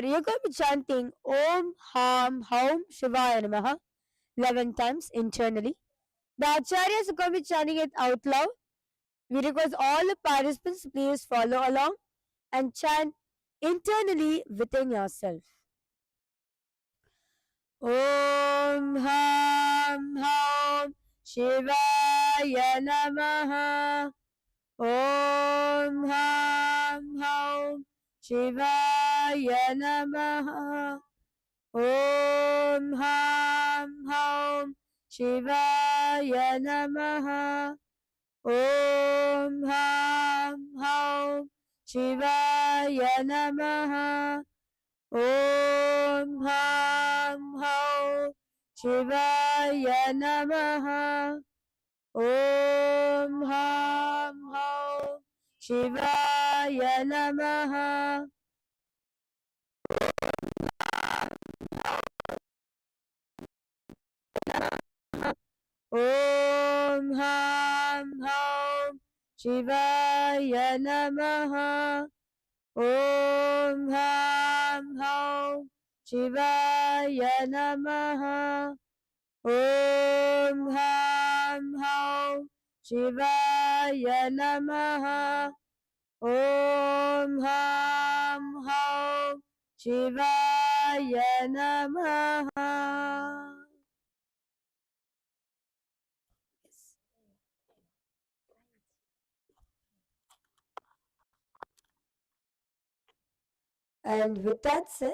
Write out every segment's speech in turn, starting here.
you're going to be chanting Om Ham Haum Shivaya Namaha 11 times internally. The acharyas are going to be chanting it out loud. We request all the participants please follow along and chant internally within yourself. Om Ham Haum Shivaya Namaha. Om Ham Haum Shivaya Namaha. Om Ham Haum Shivaya Namaha. Om Ham Haum Shivaya Namaha. Om Ham Haum Shivaya Namaha. Om Ham Haum Shivaya Namaha. Om Ham Haum Shivaya Namaha. Om Ham Haum Shivaya Namaha. Om Ham Haum Shivaya Namaha. Om Ham Haum Shivaya Namaha. And with that said,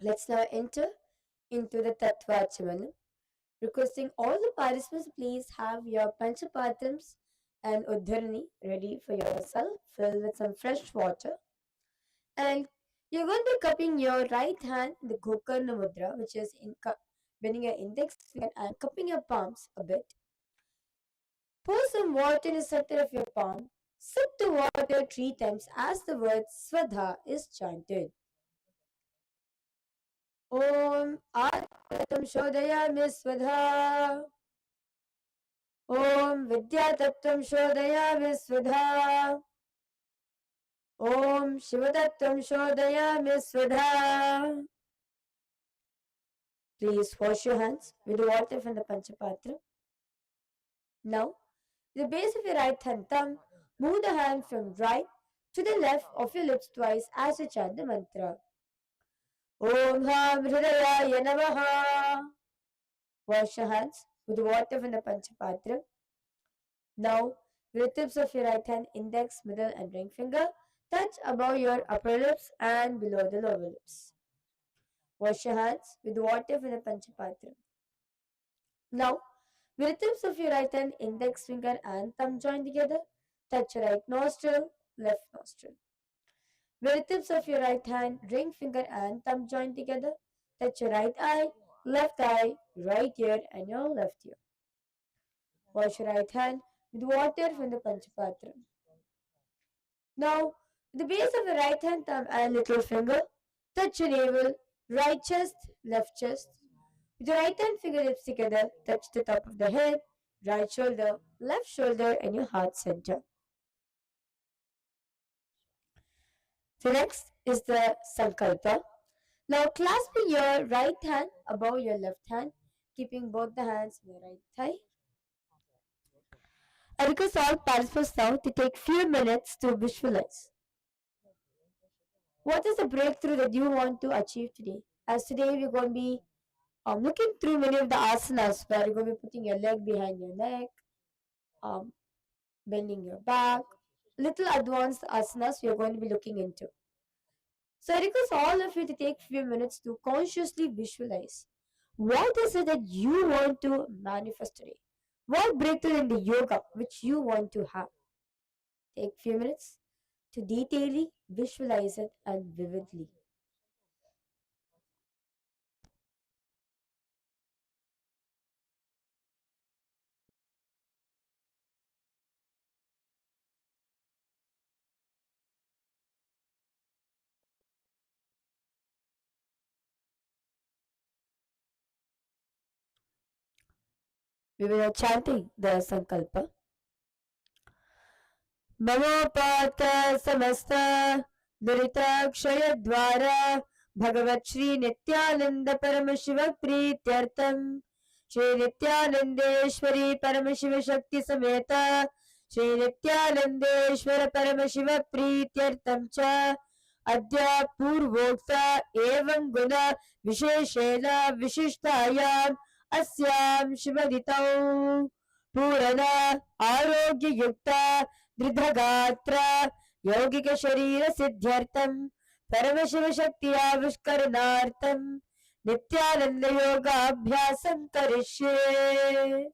let's now enter into the Tattva Chamanam. Requesting all the participants please have your Panchapatrams and Uddharani ready for yourself, filled with some fresh water. And you're going to be cupping your right hand in the Gokarna Mudra, which is bending your index finger and cupping your palms a bit. Pour some water in the center of your palm. Sip the water 3 times as the word Swadha is chanted. Om Atmatam Shodayami Swadha. Om Vidyatattam Shodayami Swadha. Om Shivatattam Shodayami Swadha. Please wash your hands with the water from the Panchapatra. Now, the base of your right hand thumb, move the hand from right to the left of your lips twice as you chant the mantra. Om Ham Hridayaya Namaha. Wash your hands with the water from the Panchapatra. Now, with the tips of your right hand, index, middle and ring finger, touch above your upper lips and below the lower lips. Wash your hands with the water from the Panchapatra. Now, with the tips of your right hand, index finger and thumb join together, touch your right nostril, left nostril. With the tips of your right hand, ring finger and thumb join together, touch your right eye, right ear and your left ear. Wash your right hand with water from the Panchapatra. Now, with the base of the right hand thumb and little finger, touch your navel, right chest, left chest. With the right hand fingertips together, touch the top of the head, right shoulder, left shoulder and your heart center. So next is the Sankalpa. Now clasping your right hand above your left hand, keeping both the hands on your right thigh. I request all participants now to take few minutes to visualize. What is the breakthrough that you want to achieve today? As today we're going to be looking through many of the asanas where you're going to be putting your leg behind your neck, bending your back, little advanced asanas we are going to be looking into. So I request all of you to take few minutes to consciously visualize. What is it that you want to manifest today? What breakthrough in the yoga which you want to have? Take few minutes to detailedly visualize it and vividly. We were chanting the Sankalpa. Mamo Pata Samasta दुरिताक्षयद्वारा भगवत् Shri Nityanand Paramshiva प्रीत्यर्थम Shri नित्यानंदेश्वरी Paramshiva शक्ति समेत श्री नित्यानंदेश्वर परमशिव प्रीत्यर्थम च अद्य पूर्वोक्त एवं गुण विशेषेण विशिष्टायाम् अस्यां शिवदितौ पूर्ण आरोग्य युक्त दृढ़गात्र यौगिक शरीर सिद्ध्यर्थम परमशिव शक्ति आविष्करणार्थम नित्यानंद योगाभ्यासं करिष्ये.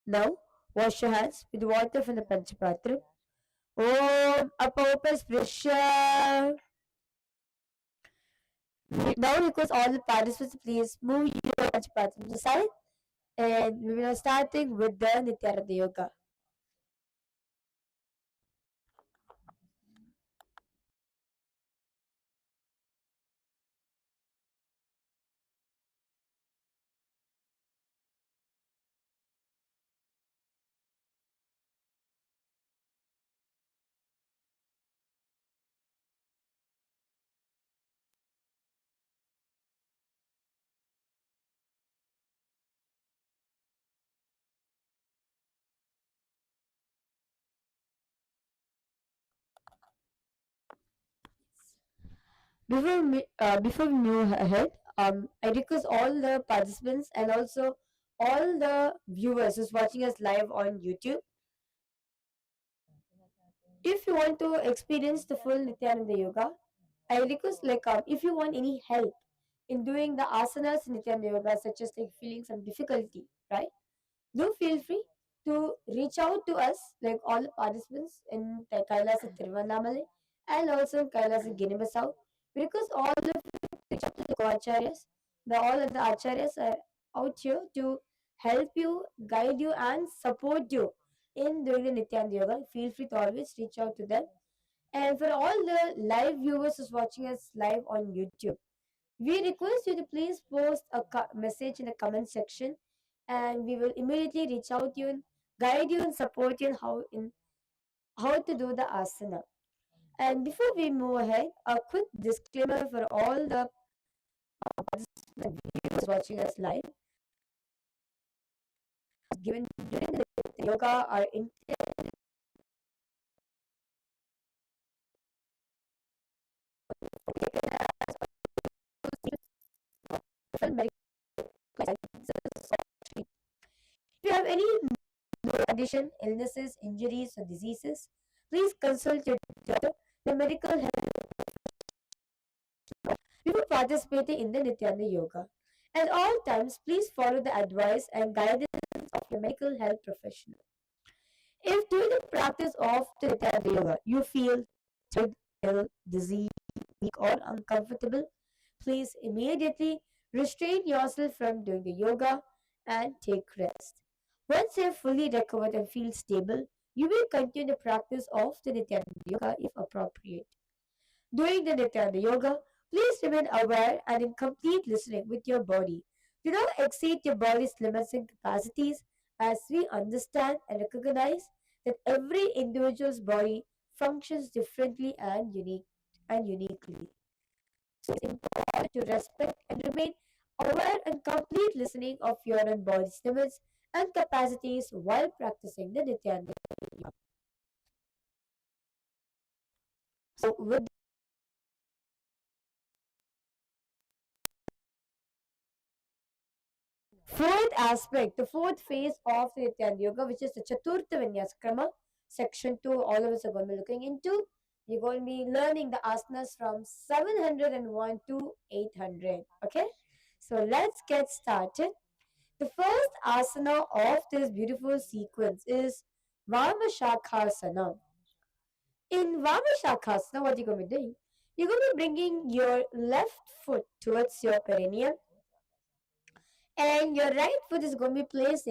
Now wash your hands with water from the Panchapatra. Om Apopasprishya. Now request all the participants please move your Panchapatra to the side, and we will starting with the Nithyananda Yoga. Before we move ahead, I request all the participants and also all the viewers who's watching us live on YouTube. If you want to experience the full Nithyananda Yoga, I request if you want any help in doing the asanas in Nithyananda Yoga, such as like feeling some difficulty, right? Do feel free to reach out to us, like all the participants in KAILASA Tiruvannamalai and also in KAILASA Guinea-Bissau, because all of you reach out to the acharyas. All of the acharyas are out here to help you, guide you, and support you in doing the Nithyananda Yoga. Feel free to always reach out to them. And for all the live viewers who's watching us live on YouTube, we request you to please post a message in the comment section, and we will immediately reach out to you and guide you and support you in how to do the asana. And before we move ahead, a quick disclaimer for all the viewers watching us live. Given during the yoga are intended for medical sciences. If you have any condition, illnesses, injuries, or diseases, please consult your doctor, the medical health before participating in the Nithyananda Yoga. At all times, please follow the advice and guidance of your medical health professional. If during the practice of the Nithyananda Yoga you feel tired, ill, dizzy, weak, or uncomfortable, please immediately restrain yourself from doing the yoga and take rest. Once you have fully recovered and feel stable, you will continue the practice of the Nithyananda Yoga if appropriate. During the Nithyananda Yoga, please remain aware and in complete listening with your body. Do not exceed your body's limits and capacities, as we understand and recognize that every individual's body functions differently and uniquely. So it's important to respect and remain aware and complete listening of your own body's limits and capacities while practicing the Nithyananda Yoga. So with fourth aspect, the fourth phase of the Nithyananda Yoga, which is the Chaturtha Vinyasa Krama, section 2, all of us are going to be looking into. You're going to be learning the asanas from 701 to 800. Okay, so let's get started. The first asana of this beautiful sequence is Vamashakhasana. In Vamashakhasana, what you're going to be doing, you're going to be bringing your left foot towards your perineum, and your right foot is going to be placed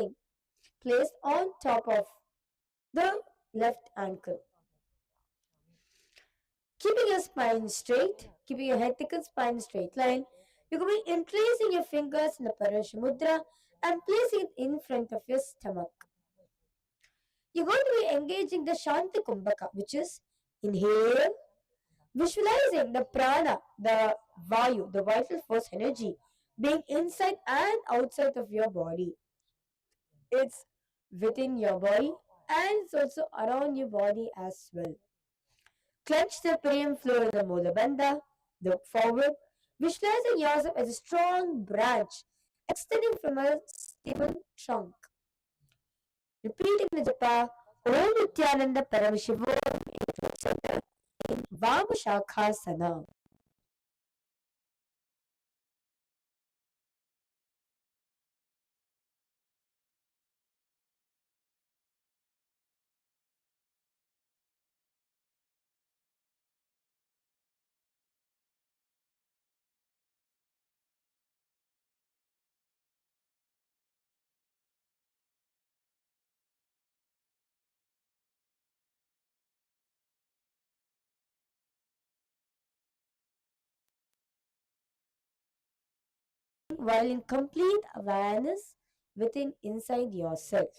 on top of the left ankle. Keeping your spine straight, keeping your head thick and spine straight line, you're going to be interlacing your fingers in the Paramashiva mudra and placing it in front of your stomach. You're going to be engaging the Shanti Kumbhaka, which is inhale Visualizing the prana, the vayu, the vital force energy being inside and outside of your body. It's within your body and it's also around your body as well. Clench the perineum floor in the Mula Bandha. Look forward, visualizing yourself as a strong branch extending from a stable trunk. Repeating the japa, Om Nithyananda Paramashiva in Vamashakhasana. While in complete awareness within inside yourself.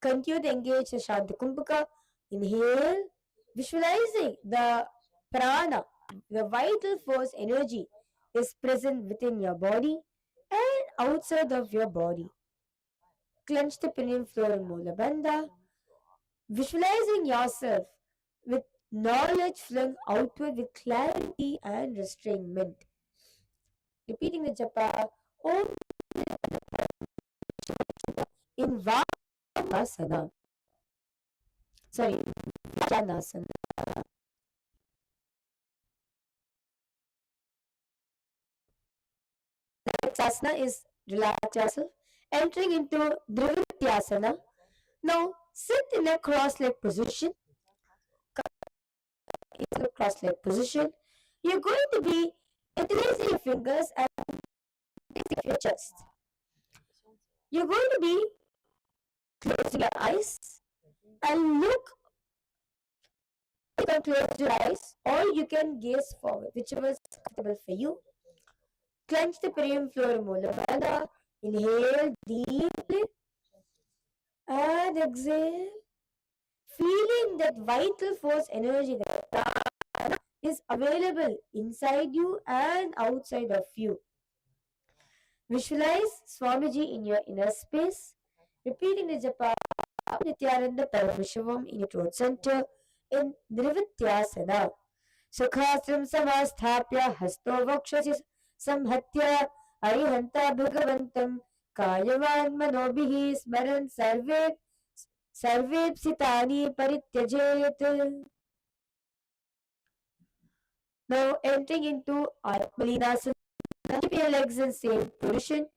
Continue to engage the Shanti Kumbhaka. Inhale, visualizing the prana, the vital force energy is present within your body and outside of your body. Clench the pineal floor and Mula Bandha, visualizing yourself with knowledge flowing outward with clarity and restrainment. Repeating the japa, Om in Vamasana. Sorry, Janasana. Next asana is relax yourself, entering into Drivityasana. Now sit in a cross-leg position. In a cross-leg position, you're going to be interlacing your fingers and your chest. You're going to be closing your eyes and look. You can close your eyes or you can gaze forward, whichever is comfortable for you. Clench the perineum floor Mula Bandha. Inhale deeply and exhale. Feeling that vital force energy that is available inside you and outside of you. Visualize Swamiji in your inner space, repeating the japa Nithyananda Paramashivam in your throat center in Nirvityasana. Sukhasram samastapya hasto vakshasi samhatya arihanta bhagavantam kayavan manobhihi smaran sarvepsitani parityajayat. Now entering into Arpalinasana, keep your legs in same position.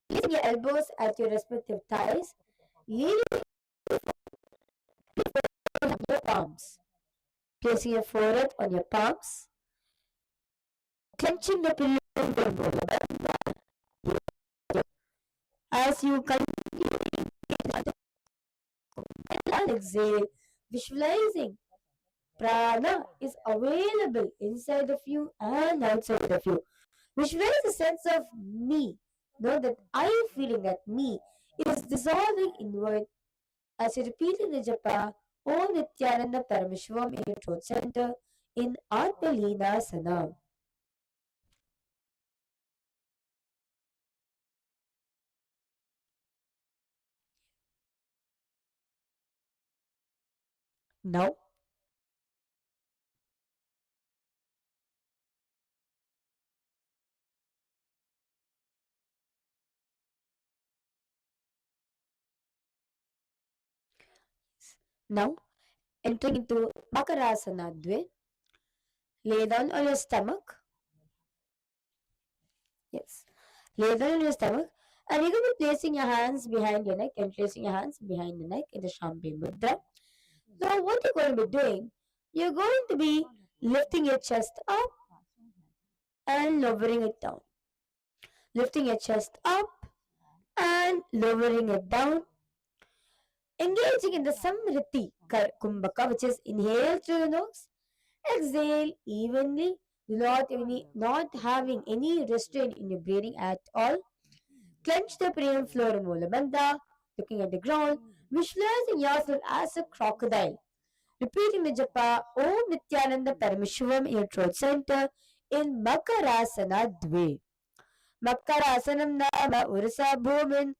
Placing your elbows at your respective thighs, leaning on your palms. Placing your forehead on your palms, clenching the pillow as you continue and exhale, visualizing prana is available inside of you and outside of you. Visualize a sense of me. Know that I am feeling that me is dissolving inward as you repeat in the japa Om Nithyananda Parameshwaram in your throat center in Arpalinasana. Now, now entering into Makarasana Dve, lay down on your stomach. Yes, lay down on your stomach, and you're going to be placing your hands behind your neck and placing your hands behind the neck in the Shambhi Mudra. Now, what you're going to be doing, you're going to be lifting your chest up and lowering it down. Lifting your chest up and lowering it down. Engaging in the Samriti Kumbhaka, which is inhale through the nose, exhale evenly, not having any restraint in your breathing at all. Clench the perineum floor Mula Bandha, looking at the ground, visualizing yourself as a crocodile. Repeating the japa Om Nithyananda Paramashivam in your throat center in Makarasana Dve. Makarasanam nama Urasa Bhumin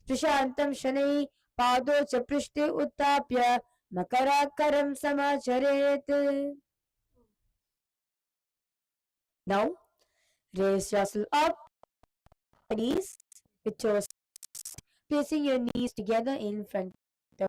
Prishantam Shanai Pado Chaprishte Uttapya Makarakaram Samacharet. Now raise yourself up, knees with toes, placing your knees together in front of.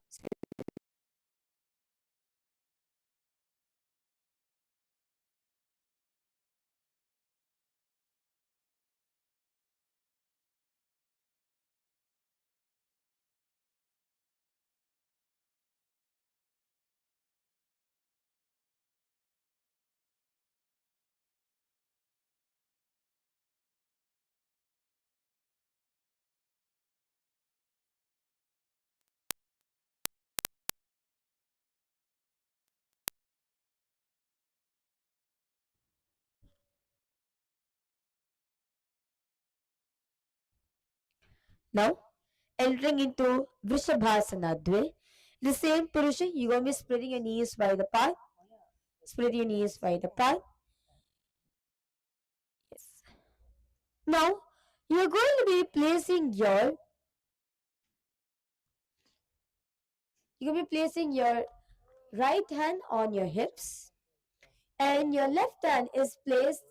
Now entering into Vrishabhasana Dve. The same position, you're going to be spreading your knees wide apart. Spread your knees wide apart. Yes. Now, you're going to be placing your right hand on your hips, and your left hand is placed,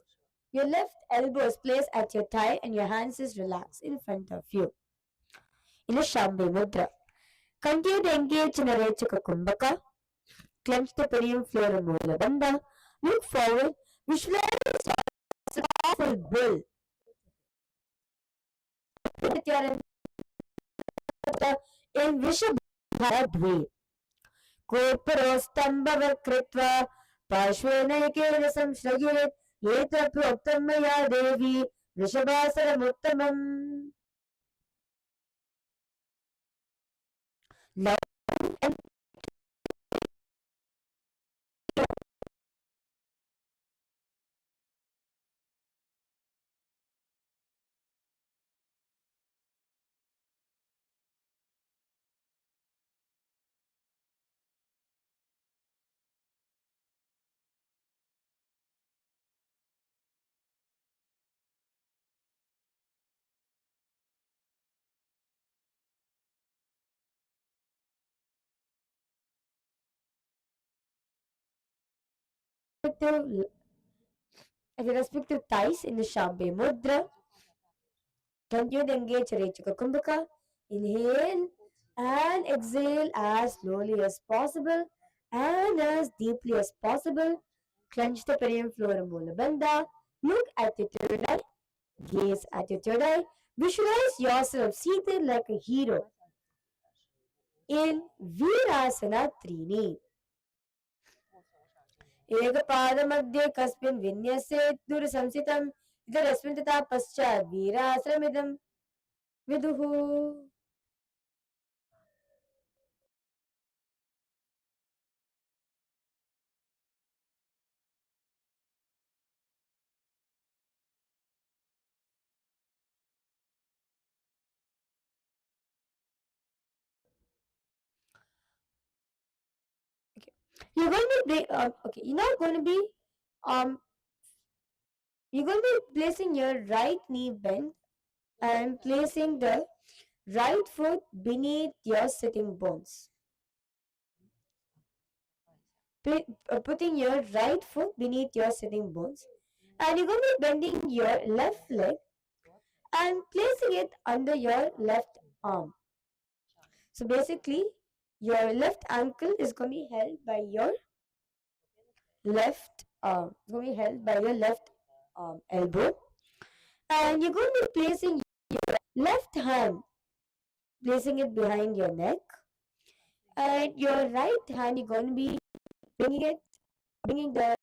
your left elbow is placed at your thigh, and your hands is relaxed in front of you. In a Shambhi Mudra. Continue to engage in a Rechaka Kumbhaka. Clench the perineum floor and Mula Bandha. Look forward. Visualize a powerful bull. In Vrishabhadve. Korporoस्तम्भव कृत्वा पार्श्वेनैकेन संश्रयेत् एतत् प्रोक्तं मया देवी वृषभासनमुत्तमम्. Now at the respective thighs in the Shambhi Mudra. Continue to engage Rechaka Kumbhaka. Inhale and exhale as slowly as possible and as deeply as possible. Clench the perineum floor and Mula Bandha. Look at your third eye. Gaze at your third eye. Visualize yourself seated like a hero in Virasana Trini. एकपादमध्ये कस्मिन् विन्यसेत् दूरसंस्थितम् इतरस्मिन् तथा पश्चात् वीरासनमिदं विदुः. You're going to be okay. You're not going to be um. You're going to be placing your right knee bent and placing the right foot beneath your sitting bones. Putting your right foot beneath your sitting bones, and you're going to be bending your left leg and placing it under your left arm. So basically, your left ankle is going to be held by your left arm. It's going to be held by your left elbow, and you're going to be placing your left hand, placing it behind your neck, and your right hand you're going to be bringing the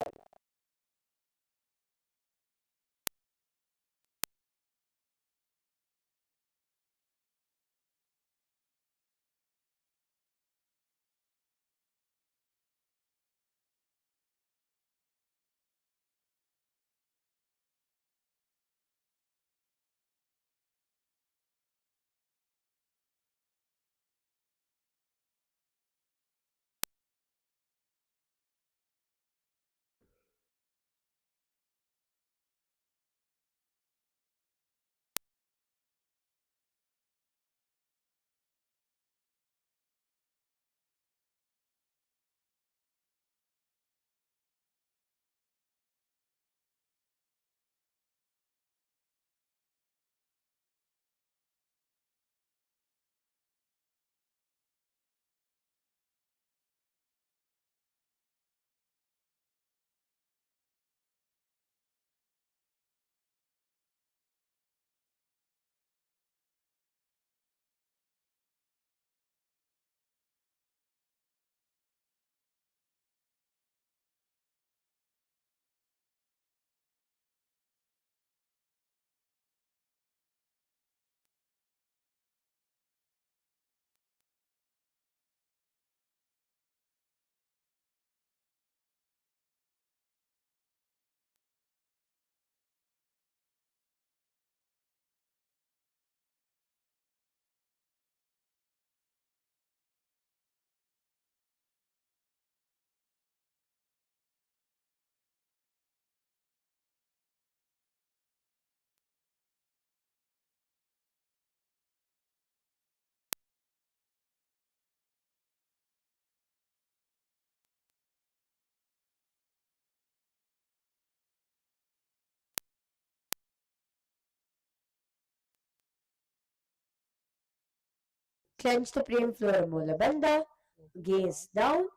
Clench the Prem Flora Mola Bandha. Gaze down.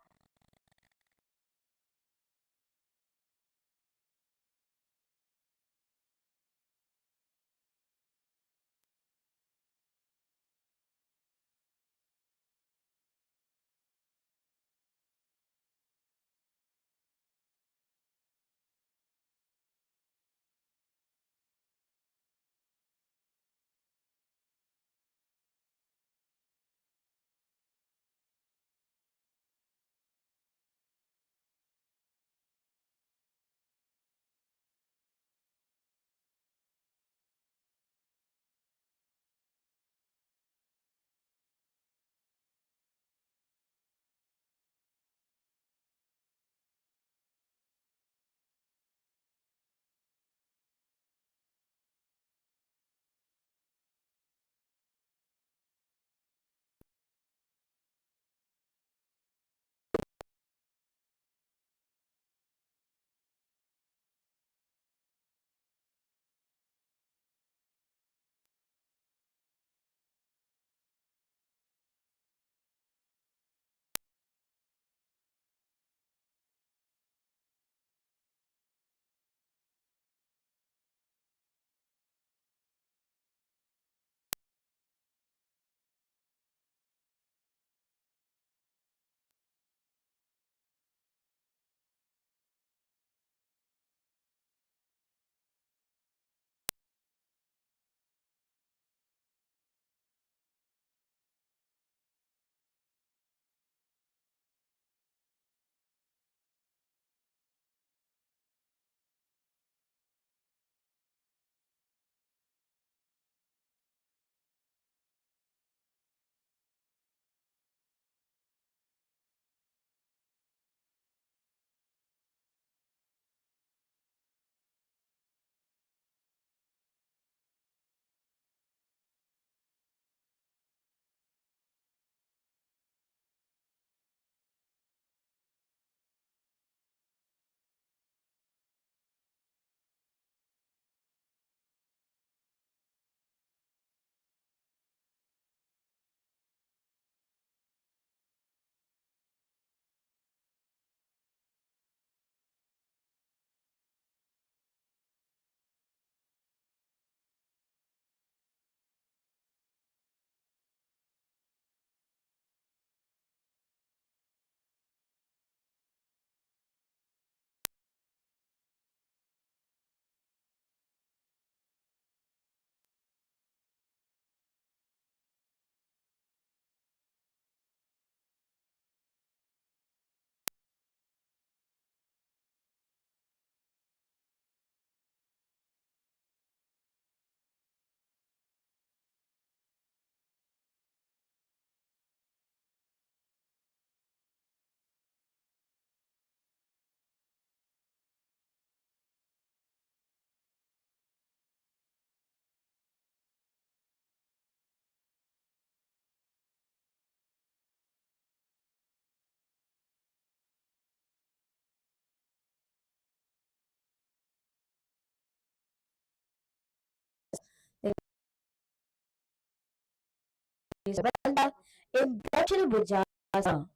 Bandha in Dachil Bujasa.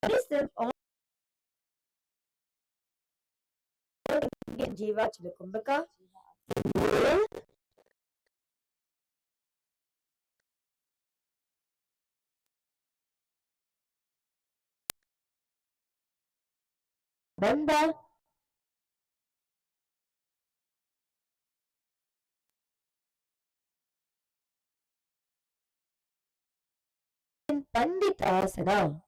Release them on Jiva Chilakumbaka. Banda in Panditasana.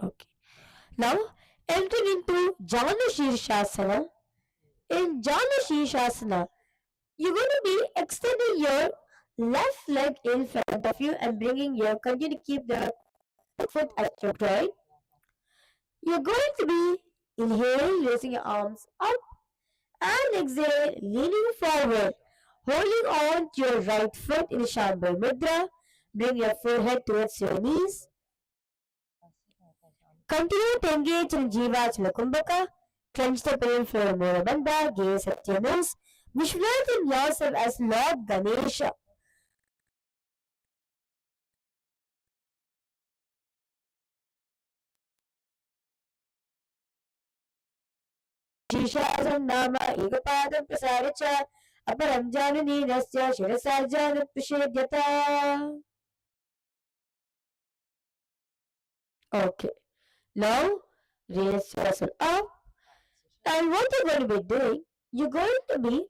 Okay. Now entering into Janu Shirshasana. In Janu Shirshasana, you're going to be extending your left leg in front of you and bringing your, continue to keep the foot at your groin. You're going to be inhale, raising your arms up, and exhale, leaning forward, holding on to your right foot in Shambhala Mudra. Bring your forehead towards your knees. Continue to engage in Jivachala Kumbhaka. Clench the pelvic floor, Mora Bandha, gaze at your nose. Visualizing yourself as Lord Ganesha. Shishasam Nama Ekapadam Prasaracha Aparam Janani Nasya Shirasarjana Pishedyata. Okay. Now, raise yourself up. And what you're going to be doing, you're going to be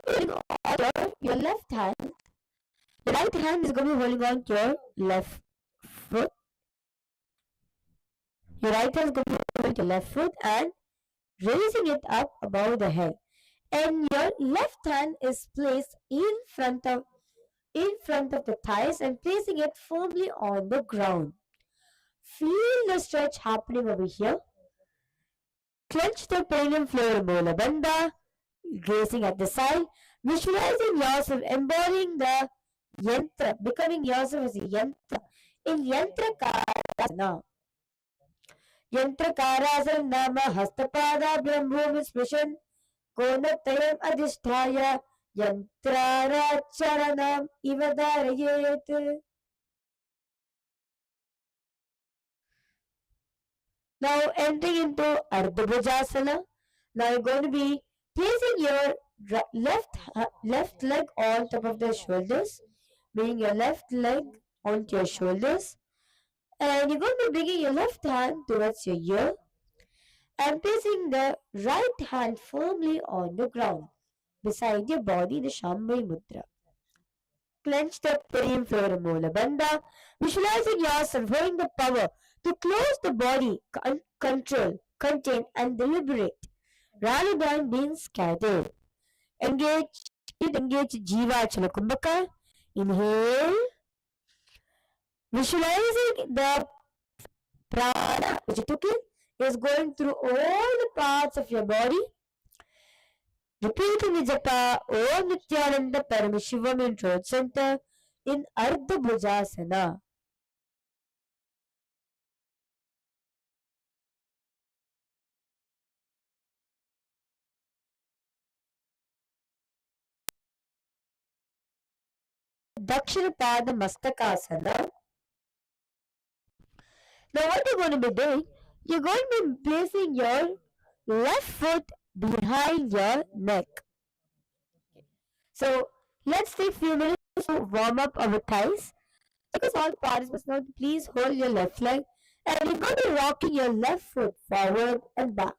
holding on your left hand. Your right hand is going to be holding on to your left foot. Your right hand is going to be holding your left foot and raising it up above the head. And your left hand is placed in front of the thighs and placing it firmly on the ground. Feel the stretch happening over here. Clench the pelvic floor, Mola Bandha, gazing at the side, visualizing yourself embodying the yantra, becoming yourself as a yantra. In Yantra Karasana. Yantra Karasana Nama Hastapada Brahmum Sprishan Konatayam Adhisthaya Yantrara Charanam Ivadarayet. Now entering into Ardha Bhujasana. Now you're going to be placing your left leg on top of the shoulders, bringing your left leg onto your shoulders, and you're going to be bringing your left hand towards your ear and placing the right hand firmly on the ground beside your body in the Shambhala Mudra. Clench the perimphalor molar bandha, visualizing yourself holding the power to close the body, control, contain, and deliberate rather than being scattered. Engage Jiva Chala Kumbhaka. Inhale, visualizing the prana which you took in is going through all the parts of your body. Repeating the japa Om Nithyananda Paramashiva in throat center in Ardha Bhujasana. Dakshinapada Mastakasana. Now what you're going to be doing, you're going to be placing your left foot behind your neck. So let's take a few minutes to warm up our thighs. Because all participants now please hold your left leg and you're going to be rocking your left foot forward and back.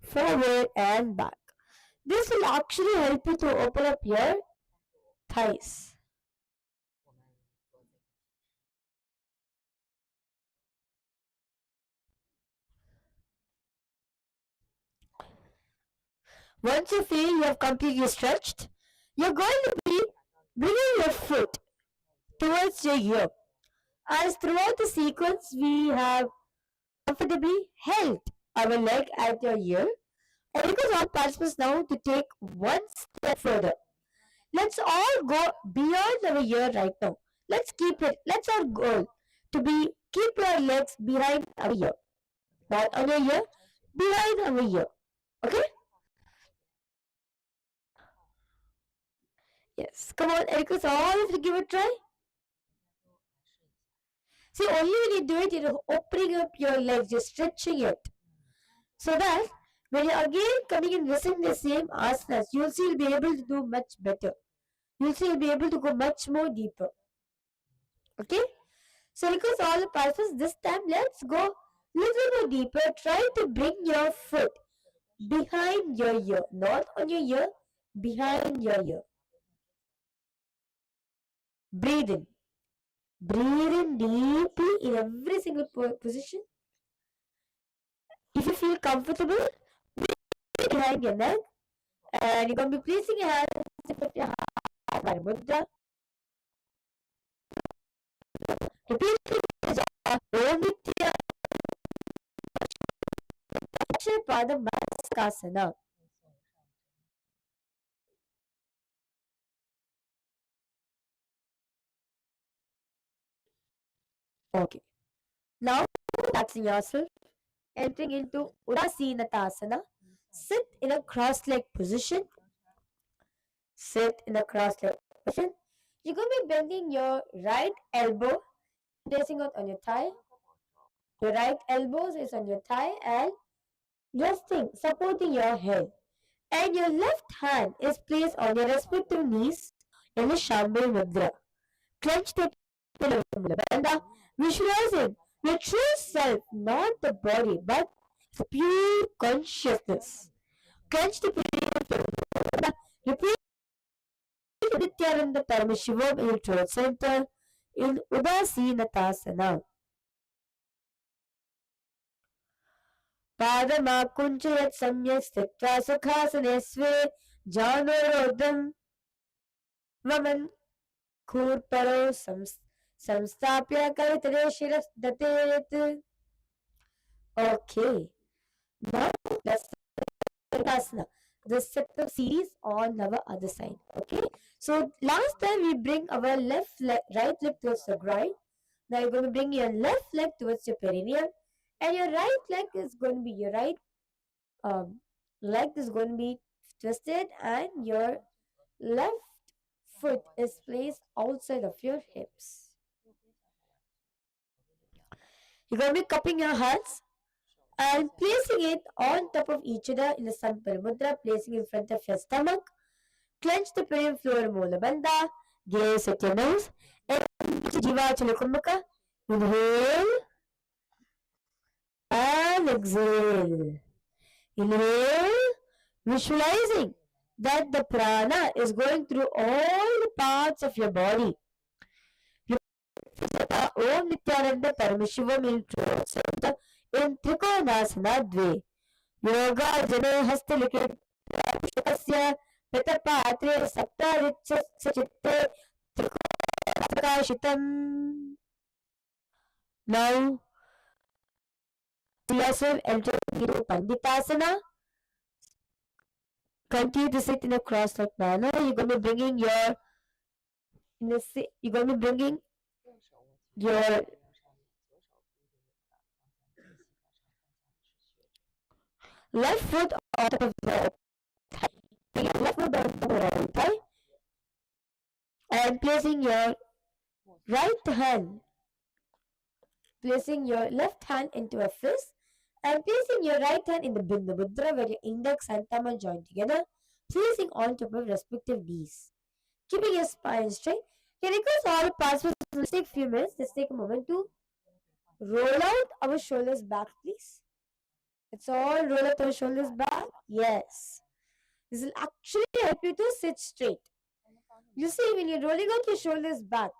Forward and back. This will actually help you to open up your thighs. Once you feel you have completely stretched, you're going to be bringing your foot towards your ear. As throughout the sequence, we have comfortably held our leg at your ear. And because all participants now to take one step further. Let's all go beyond our ear right now. Let's keep it. Let's our goal to be keep your legs behind our ear, not on your ear, behind our ear. Okay? Yes. Come on, Ericus, all of you give it a try. See, only when you do it, you're opening up your legs, you're stretching it. So that when you're again coming and listening the same asanas, you'll see you'll be able to do much better. You'll see you'll be able to go much more deeper. Okay? So because all the passes, this time let's go little more deeper. Try to bring your foot behind your ear, not on your ear, behind your ear. Breathe in. Breathe in deeply in every single position. If you feel comfortable, breathe behind your neck, and you're going to be placing your hands in front of your heart by mudra. Repeat Om Nithyananda Yoga. Okay. Now relaxing yourself, entering into Udasinatasana. Sit in a cross-legged position. Sit in a cross-legged position. You're going to be bending your right elbow, placing it on your thigh. Your right elbow is on your thigh and resting, supporting your head. And your left hand is placed on your respective knees in the Shambhala Mudra. Clench the pillow and visualizing your true self, not the body, but the pure consciousness. Clench the pillow. Repeat Nithyananda Paramashiva in your throat center in Udasinatasana. पादमाकुञ्चयत् सम्यक् स्थित्वा सुखासने स्वे जानोरोदम् वमन् खूर्परो संस्थाप्य करतले शिरस्दतेत्. Okay, now let's Asana, the setup series on our other side. Okay, so last time we bring our right leg towards the groin. Now you're going to bring your left leg towards your perineum, and your right leg is going to be your right leg is going to be twisted, and your left foot is placed outside of your hips. You're going to be cupping your hands and placing it on top of each other in the Sampara Mudra, placing in front of your stomach. Clench the perineum floor Mula Bandha. Gaze at your nose. Jivachala Kumbhaka. Inhale and exhale. Inhale, visualizing that the prana is going through all the parts of your body. Om Nithyananda Paramashiva in Trikonasana Dve. Yoga Jane Hastalikit Shakasya Petapatre Saptaritsa Sachitte Trikonasakashitam. Now, yourself entering into Panditasana. Continue to sit in a cross-legged manner. You're going to be bringing your left foot on top of the thigh. Your left foot on top of the thigh, and placing your left hand into a fist, and placing your right hand in the Bindu Mudra where your index and thumb are joined together, placing on top of respective knees. Keeping your spine straight. Can you guys all pass with us? Let's take a few minutes. Let's take a moment to roll out our shoulders back, please. Let's all roll out our shoulders back. Yes. This will actually help you to sit straight. You see, when you're rolling out your shoulders back,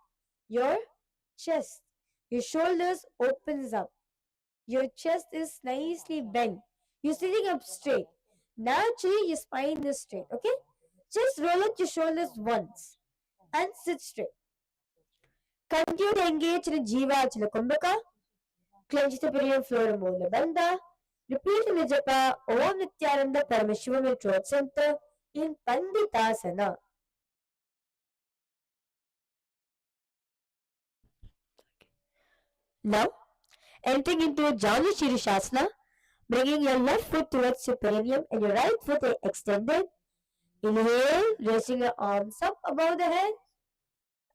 your chest, your shoulders opens up. Your chest is nicely bent. You're sitting up straight. Naturally, your spine is straight. Okay? Just roll out your shoulders once and sit straight. Continue to engage in Jivachala Kumbhaka. Clench the perineum floor Mula Bandha. Repeat in the japa Om Nithyananda Paramashiva in your throat center in Panditasana. Now, entering into Janu Shirishasana, Bringing your left foot towards your perineum and your right foot extended. Inhale, raising your arms up above the head.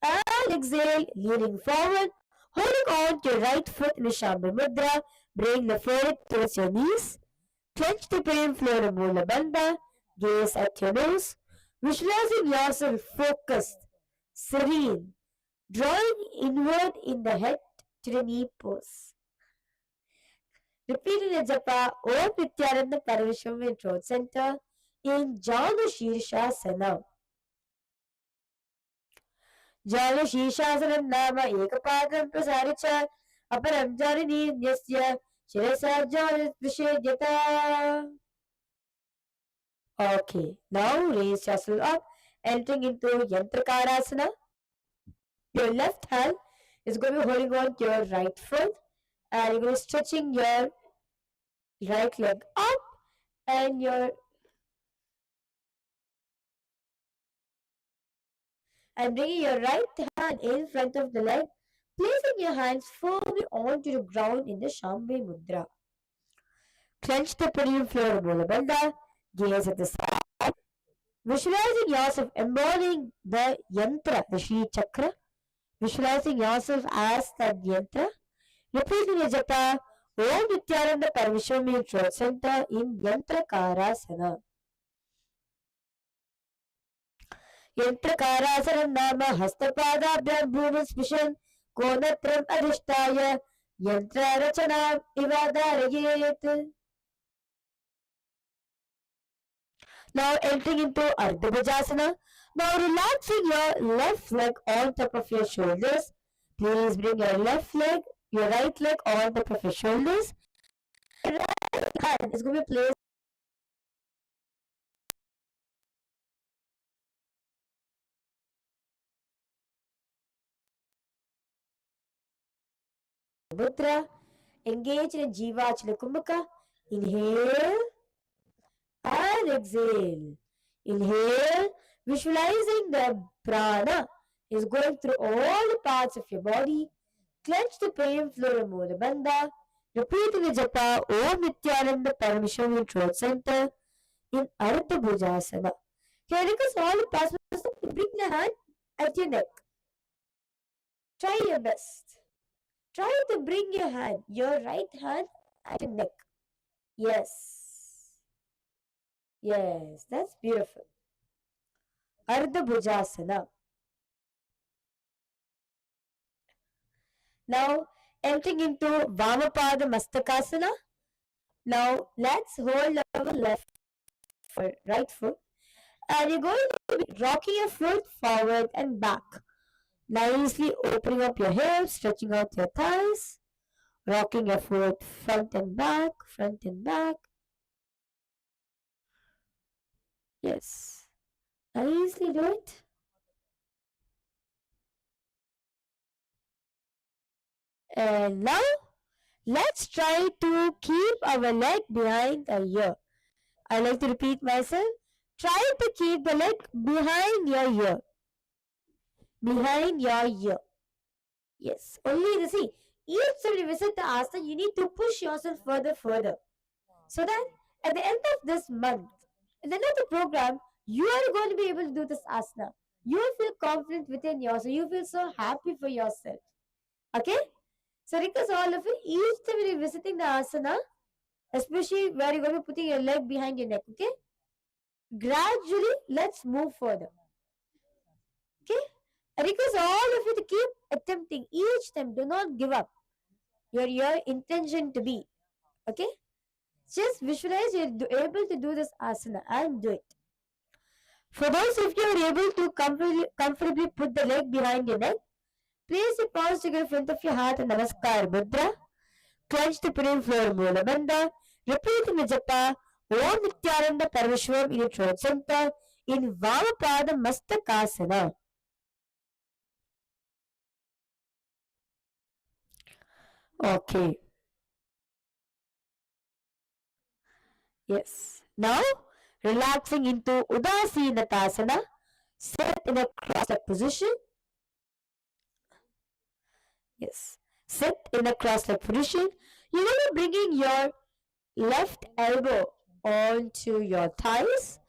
And exhale, leaning forward, holding on to your right foot in the Shambhu Mudra. Bring the forehead towards your knees. Clench the brain floor of Mula Bandha. Gaze at your nose. Visualizing yourself focused, serene, drawing inward in the head to the knee pose. Repeating the japa Om Nithyananda Paramashiva in throat center in Janu Shirshasana. Janu Shirshasana Nama Ekapadam Prasaricha Aparam Jarini Nyasya Shirasa Janu Vishedyata. Okay, now raise yourself up, entering into Yantrakarasana. Your left hand is going to be holding on to your right foot, and you're going to be stretching your right leg up and bringing your right hand in front of the leg, placing your hands firmly onto the ground in the Shambhu Mudra. Clench the perineum floor of Mula Bandha, gaze at the side, visualizing yourself embodying the yantra, the Shri Chakra, visualizing yourself as that yantra, repeating the japa Om Nithyananda Paramashiva in throat center in Yantrakarasana. Yantrakarasana Nama Hastapadabhyam Bhumi Spishan Konatram Adhishtaya Yantra Rachanam Ivadarayet. Now entering into Ardha Bhujasana. Now relaxing your left leg on top of your shoulders. Please bring your right leg on top of your shoulders. Your right hand is going to be placed Mudra. Engage in Jivachana Kumbhaka. Inhale and exhale. Inhale, visualizing the prana is going through all the parts of your body. Clench the perineum floor of Mula Bandha. Repeating the japa Om Nithyananda Paramashiva in throat center in Ardha Bhujasana. Here request all the participants to bring the hand at your neck. Try your best. Try to bring your right hand at your neck. Yes. Yes, that's beautiful. Ardha Bhujasana. Now entering into Vamapada Mastakasana. Now let's hold our right foot, and you're going to be rocking your foot forward and back. Nicely opening up your hips, stretching out your thighs, rocking your foot front and back, front and back. Yes. Nicely do it. And now let's try to keep our leg behind the ear. I like to repeat myself. Try to keep the leg behind your ear. Behind your ear. Yes. Only see, each time you visit the asana, you need to push yourself further. So that at the end of this month, at the end of the program, you are going to be able to do this asana. You will feel confident within yourself. You feel so happy for yourself. Okay? So request all of you, each time when you're visiting the asana, especially where you're going to be putting your leg behind your neck, okay? Gradually, let's move further. Okay? I request all of you to keep attempting each time. Do not give up. Your intention to be. Okay? Just visualize you're able to do this asana and do it. For those of you who are able to comfortably put the leg behind your neck, place your palms together in front of your heart and Namaskar Mudra. Clench the perineum floor Mula Bandha. Repeating the japa Om Nithyananda Paramashiva in your throat center in Vamapada Mastakasana. Okay. Yes. Now, relaxing into Udasinatasana. Sit in a cross-legged position. Yes. Sit in a cross-legged position. You're going to be bringing your left elbow onto your thighs,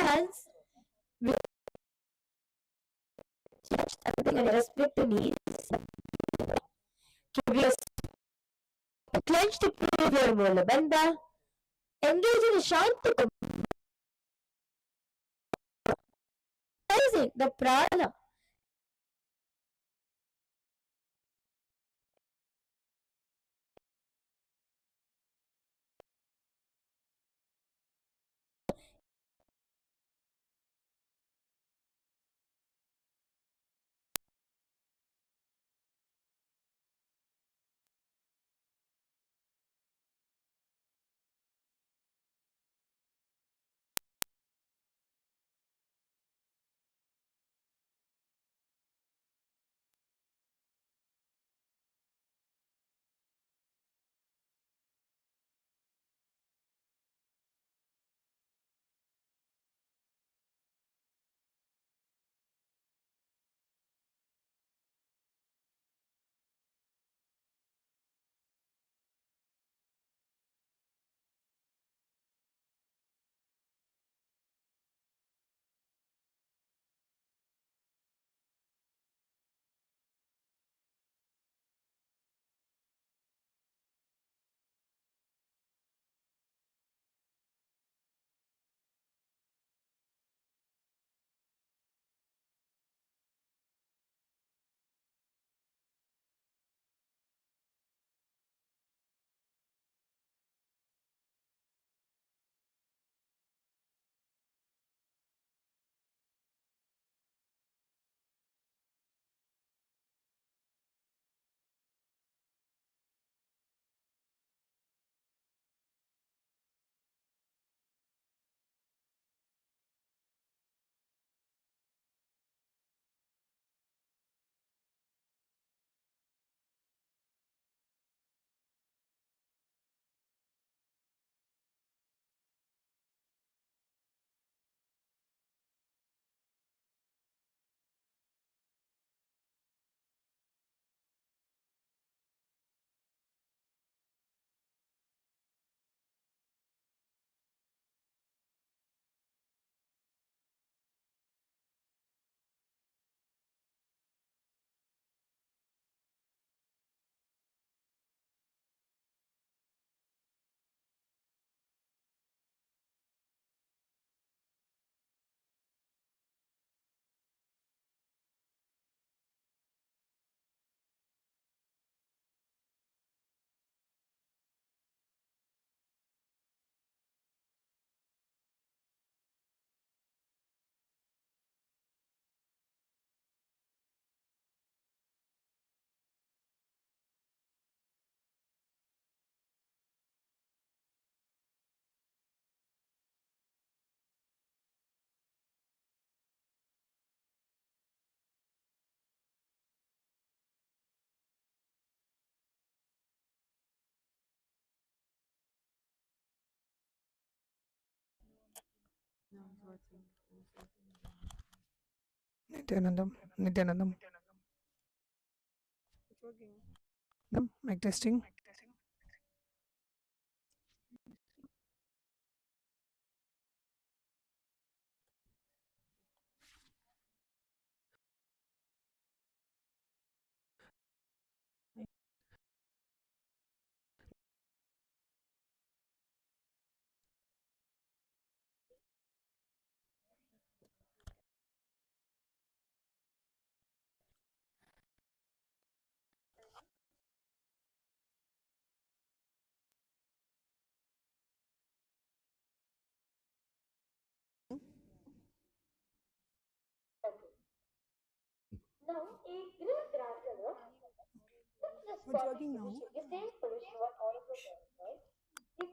hands will touch something and respect the needs. Give your clench to prove your Mula Bandha. Engage in a Shanta the prana. Nithyanandam, Nithyanandam, mic testing. Now, a great grandmother, this It's topic working which now. is same position what all of us are, right? The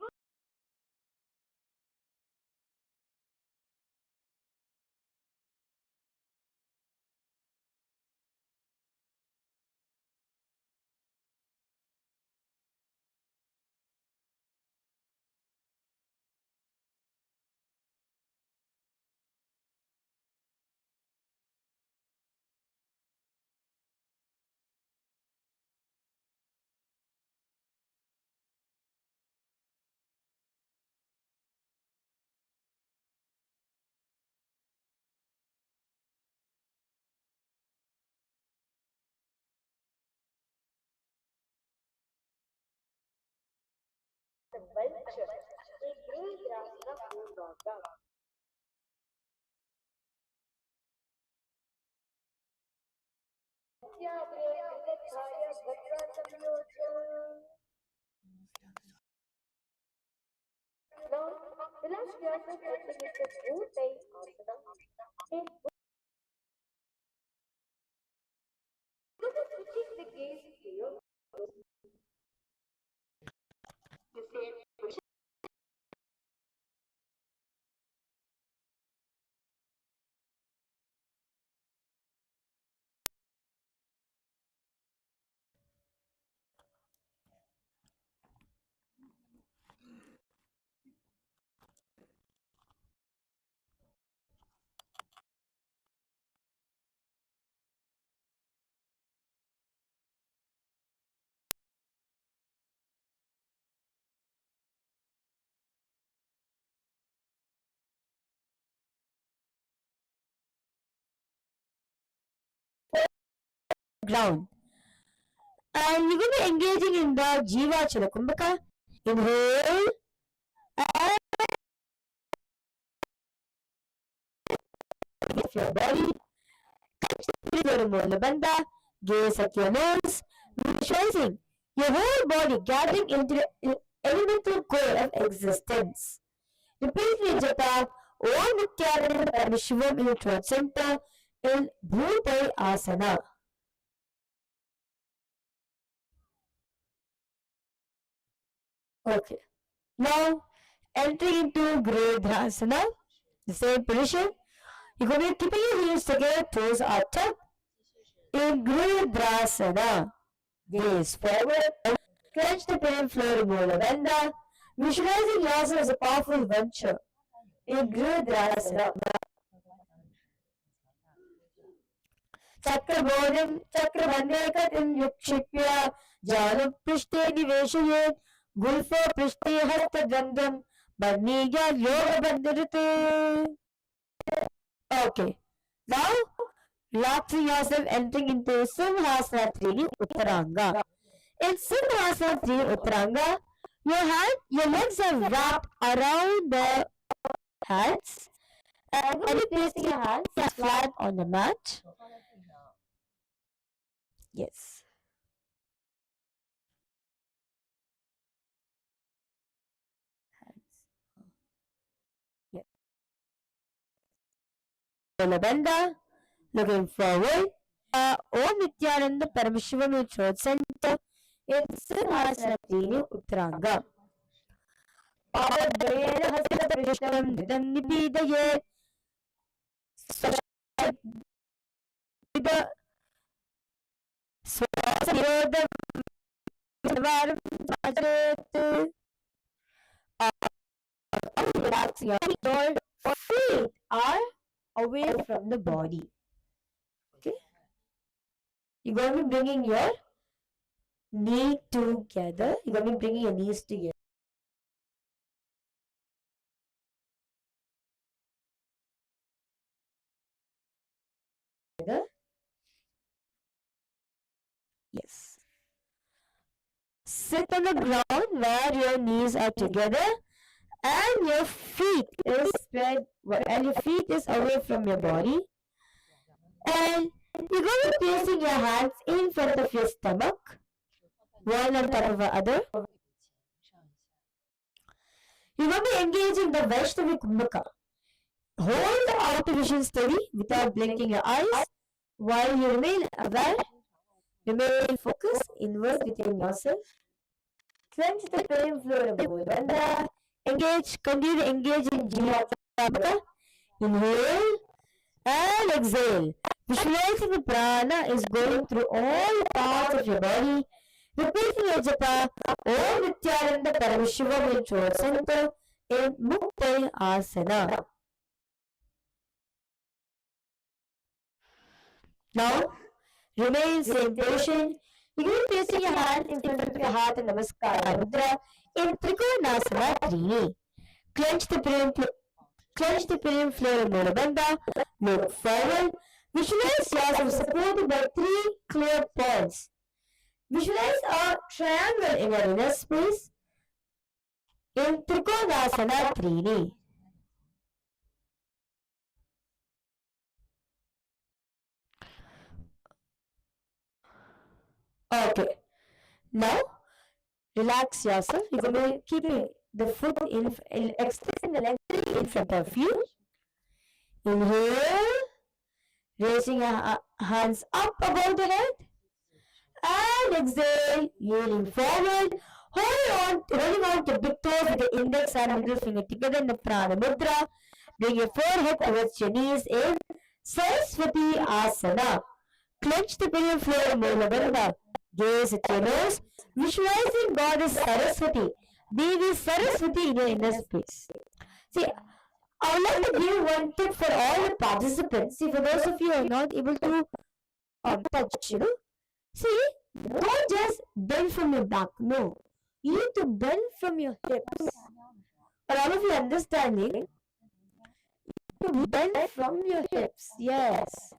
Ground. And you're going to be engaging in the Jiva Chala Kumbhaka. Inhale and with your body. Bandha, gaze at your nose, visualizing your whole body gathering into the elemental core of existence. Repeat the japa Om Nithyananda Paramashiva in your throat center in Bhutai Asana. Okay. Now, entering into Asana, the same position. You're going to be keeping your heels together, toes are tucked. In Asana, gaze forward, clench the pain floor, Mula Bandha, visualizing yourself as a powerful venture. In Asana, Chakrabodham, Chakrabandekatim Yukshipya, Janam Prishte Niveshaye, Gulfo Prishte Hastadandam, Baniya Yoga Bandharate. Okay. Now, relaxing yourself, entering into Simhasana 3 Uttaranga. In Simhasana 3 Uttaranga, your legs are wrapped around the hands, and you're placing your hands flat on the mat. Yes. Yes. Bandha, looking forward. Om Nithyananda Paramashiva in throat center in Simhasana 3 Uttaranga. Padadayena Hasta Prishtam Nidam Nibidayet the Swasanirodha Varam Vajret relaxing your feet are away from the body. Okay? You're going to be bringing your knee together. You're going to be bringing your knees together. Yes. Sit on the ground where your knees are together and your feet is spread and your feet is away from your body. And you're going to be placing your hands in front of your stomach, one on top of the other. You're going to be engaging the Vaishnavi Kumbhaka. Hold the outer vision steady without blinking your eyes while you remain aware. Remain focused inward within yourself. Clench the pain floor of the Bandha. Continue to engage in Jiva Kumbhaka. Inhale and exhale. Visualizing the prana is going through all parts of your body. Repeating your japa Om Nithyananda Paramashiva in throat center in Mukta Asana. Now, remain same position. You can be placing your hand in front of your heart in Namaskara Mudra in Trikonasana 3. Clench the pillar floor in Mulabandha. Look forward. Visualize yourself supported by 3 clear points. Visualize a triangle in your inner space. in Trikonasana Trini. Okay, now relax yourself. You're going to be keeping the foot extend the leg in front of you. Inhale, raising your hands up above the head, and exhale, leaning forward, holding on to big toes with the index and middle finger together in the prana mudra. Bring your forehead towards your knees in Saraswati Asana. Clench the pelvic floor, Mula Bandha. Gaze at your nose, visualizing Goddess Saraswati, Devi Saraswati in your inner space. See, I would like to give one tip for all the participants. See, for those of you who are not able to touch, see, don't just bend from your back. No, you need to bend from your hips. For all of you understanding, you bend from your hips. Yes.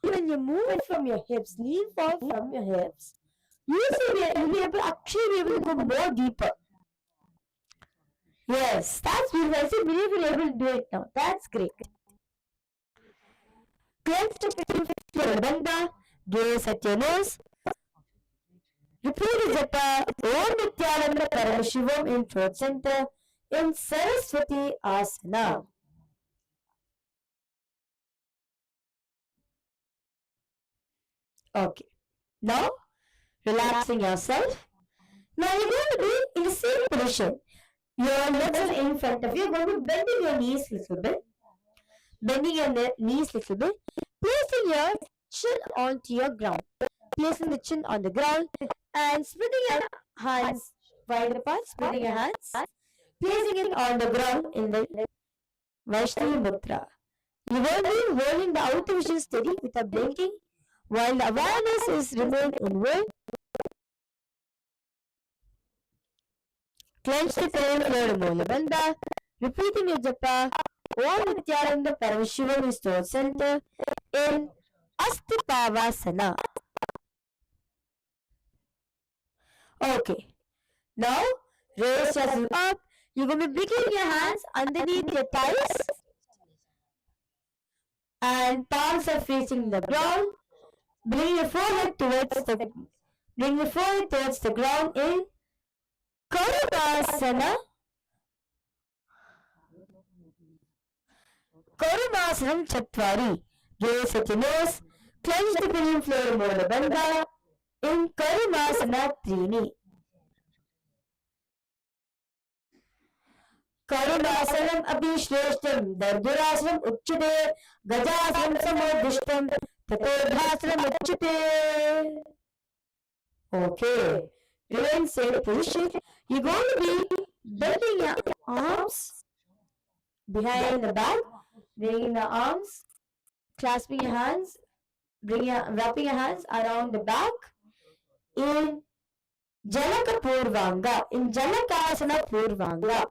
When you move it from your hips, lean forward from your hips, you'll be able to go more deeper. Yes, that's beautiful. I see many of you are able to do it now. That's great. Clench the floor, Bandha, gaze at your nose. Repeat the japa, Om Nithyananda Paramashivam in throat center in Saraswati Asana. Okay. Now, relaxing yourself. Now you're going to be in the same position. Your legs are in front of you. You're going to be bending your knees a little bit. Bending your knees a little bit. Placing your chin onto your ground. Placing the chin on the ground and spreading your hands wide apart. Spreading your hands. Placing it on the ground in the Vaishnavi Mudra. You will be holding the outer vision steady without blinking while the awareness is remained inward. Clench the pelvic floor, Mula Bandha. Repeating your japa, Om Nithyananda Paramashivam is throat center in Astipavasana. Okay. Now, raise yourself up. You're going to be bringing your hands underneath your thighs and palms are facing the ground. Bring your forehead towards the ground in Karumasana. Karumasanam Chatvari. Gaze at your nose. Clench the pelvic floor, Mula Bandha in Karumasana Trini. Karumasanam Abhishrestam Dardurasanam Uchchate Gajasanam Samodishtam Tatodhasanam Uchchate. Okay. Remain same position. You're going to be bending your arms behind the back, bringing the arms, clasping your hands, wrapping your hands around the back in Jalaka Purvanga, in Jalakasana Purvanga.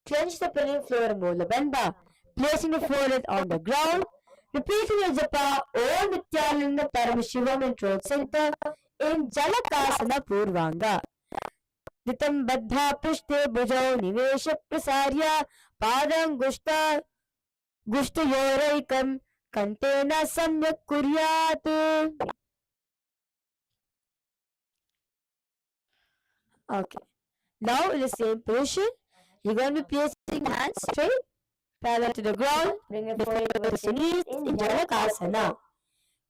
Clench the pelvic floor, Mula Bandha, placing the forehead on the ground, repeating your japa, Om Nithyananda Paramashivam in throat center in Jalakasana Purvanga. Ditam Baddha Prishte Bhujau Nivesha Prasarya Padam Gushtayoraikam Kantena Samyak Kuryat. Okay. Now in the same position, you're going to be placing hands straight, parallel to the ground. Bring your forehead towards your knees in Jalakasana.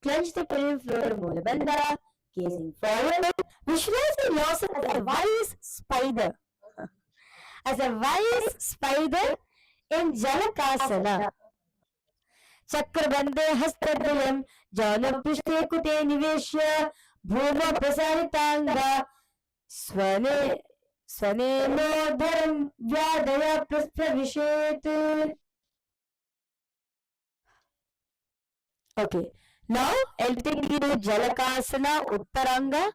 Clench the pelvic floor, Mula Bandha, gazing forward. Visualizing yourself as a wise spider. As a wise spider in Jalakasana. Chakrabandhe Hastadayam Jala Prishte Kute Niveshya Bhuma Prasaritanga Svane Svanenodharam Vyadaya Pravishet. Okay. Now, I'll take you to Jalakasana Uttaranga.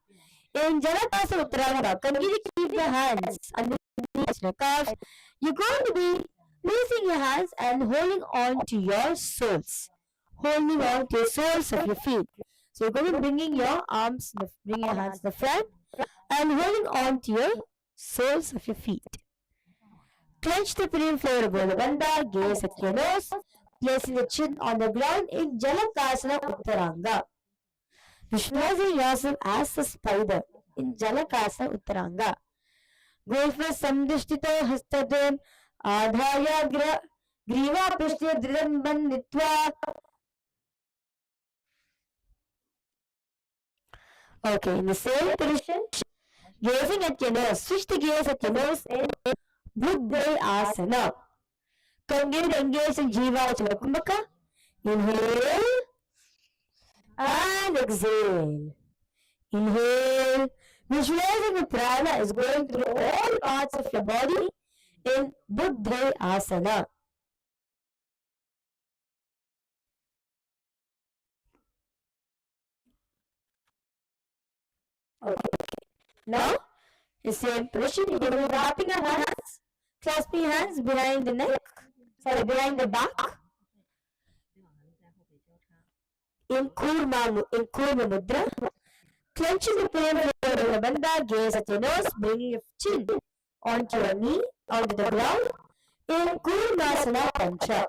In Jalakasana Uttaranga, continue to keep the hands underneath the calves. You're going to be placing your hands and holding on to your soles. Holding on to the soles of your feet. So you're going to be bringing your arms, bring your hands to the front and holding on to your soles of your feet. Clench the pinning floor of Bandha, gaze at your nose, placing the chin on the ground in Jalakasana Uttaranga. Visualizing yourself as a spider in Jalakasana Uttaranga. Golfa samdishtito hastadem adhaya griva prishya dridam banditva. Okay, in the same position, gazing at your nose, switch the gaze at your nose in Buddha Asana. Continue to engage in Jiva Chalakumbhaka. Inhale and exhale. Inhale. Visualizing the prana is going through all parts of your body in Buddha Asana. Okay. Now, the same position, you will be wrapping your hands, clasping hands behind the neck, behind the back. In Kurma Mudra, clenching the palm of the bandha, gaze at your nose, bringing your chin onto your knee, onto the ground. In Kurmasana Pancha.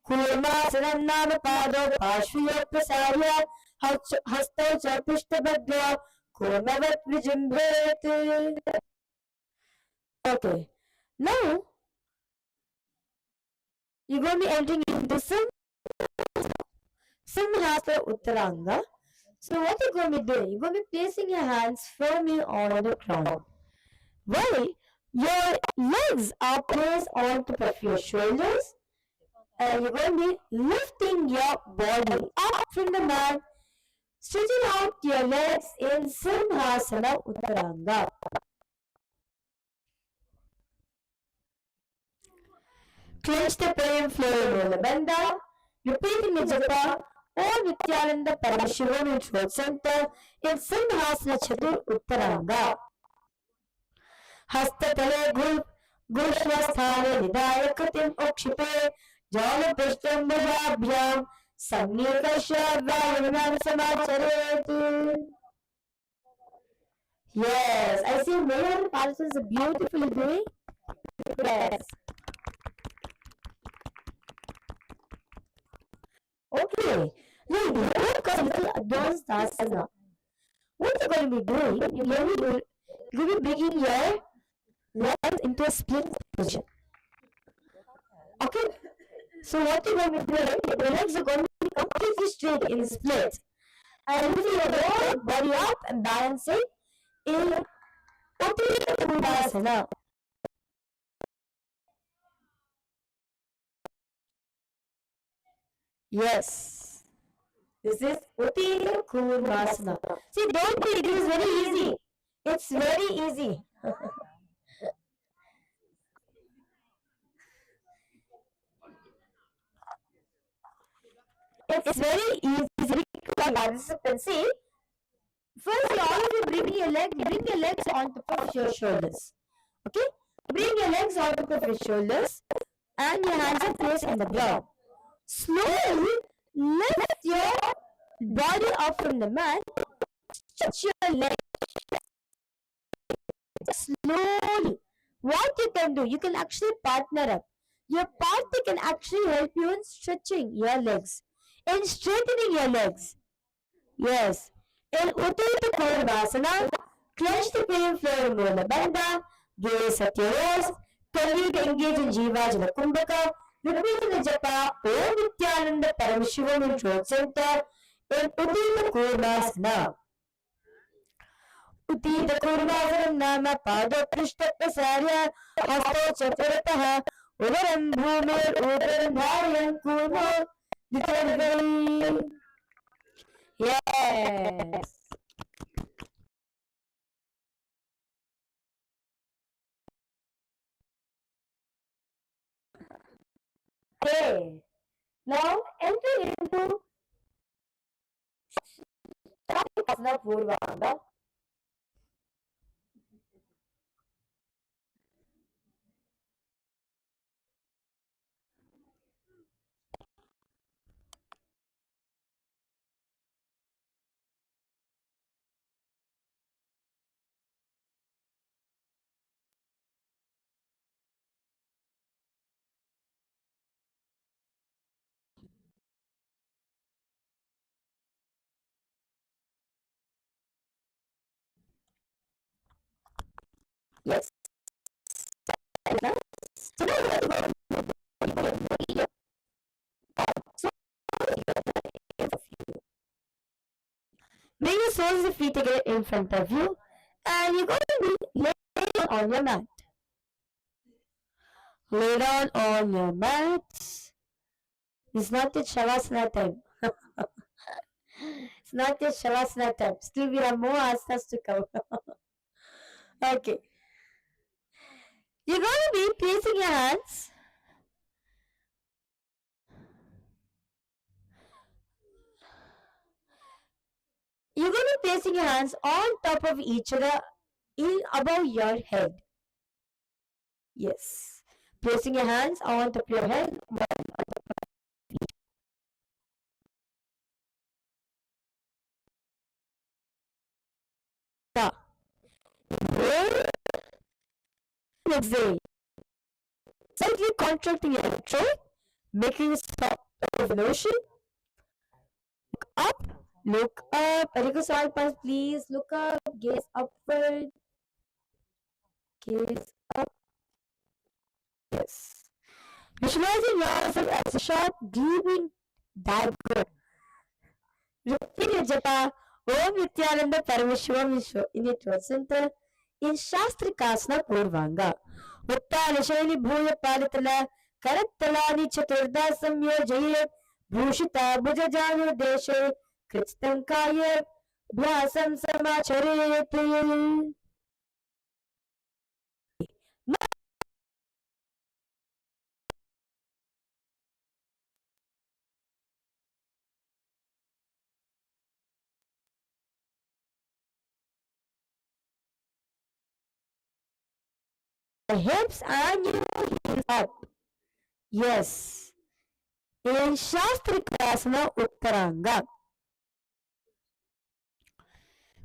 Kurmasanam Nama Pado Pashviya Prasarya Hastau Cha Prishtabhadra Kurmavat Vijimbhet. Okay. Now, you're going to be entering into Simhasana Uttaranga. So what you're going to be doing, you're going to be placing your hands firmly on the ground. While your legs are placed on top of your shoulders, and you're going to be lifting your body up from the mat, stretching out your legs in Simhasana Uttaranga. Clench the palm floor of Bandha, repeating the japa or Nithyananda Paramashiva in throat center in Simhasana Chatur Uttaranga. Hastatale Gushvasthane Nidaya Katim Okshipe Jala Prishtam Bhajabhyam Samnikasha Vayanam Samacharet. Yes, I see many of the participants are beautifully doing. Yes. Okay. Now, before comes a little advanced asana. What you're going to be doing, you're going to be bringing your legs into a split position. Okay? So what you're going to be doing, your legs are going to be completely straight in split. And lifting your whole body up and balancing in Uttanasana. Yes. This is Uttira Kurmasana. See, don't be, it is very easy. It's very easy. It's very easy for participants. See, first all of you bring your legs on top of your shoulders. Okay? Bring your legs on top of your shoulders and your hands are placed on the ground. Slowly lift your body up from the mat. Stretch your legs slowly. What you can do, you can actually partner up. Your partner can actually help you in stretching your legs, in straightening your legs. Yes. In Uttara Kurmasana, clench the palm floor of Mula Bandha, gaze at your nose, continue to engage in Jiva Jala Kumbhaka, repeating the japa Om Nithyananda Paramashiva in throat center in Uttara Kurmasana. Uttira Kurmasana Nama Pada Prishta Prasarya Hasto Chaparataha Udaram Bhumir Udaram Dharyan Kurma Dithargali. Yes. Okay. Now enter into Asana Purvanga. Yes. So now we're going to so bring your soles of feet together in front of you, and you're going to be laying on your mat. Lay down on your mat. It's not yet Shavasana time. It's not yet Shavasana time. Still, we have more asanas to cover. Okay. You're going to be placing your hands on top of each other in above your head. Yes. Placing your hands on top of your head. Inhale. Exhale. Slightly contracting your throat, making it stop over the ocean. Up. Look up. Ariko pulse, please. Look up. Gaze upward. Gaze up. Yes. Visualizing yourself as a sharp, gleaming dagger. Repeat your japa. Om Nithyananda Paramashiva in your throat center. In Shastrikasana Purvanga. Uttana Shaili Bhuya Palitala. Karattalani Chaturda Samyojayat. Bhushita Bhujajanu Deshe. Kritstam Kaya. Bhyasam Samacharayat. The hips and your heels up. Yes. In Shastrikasana Uttaranga.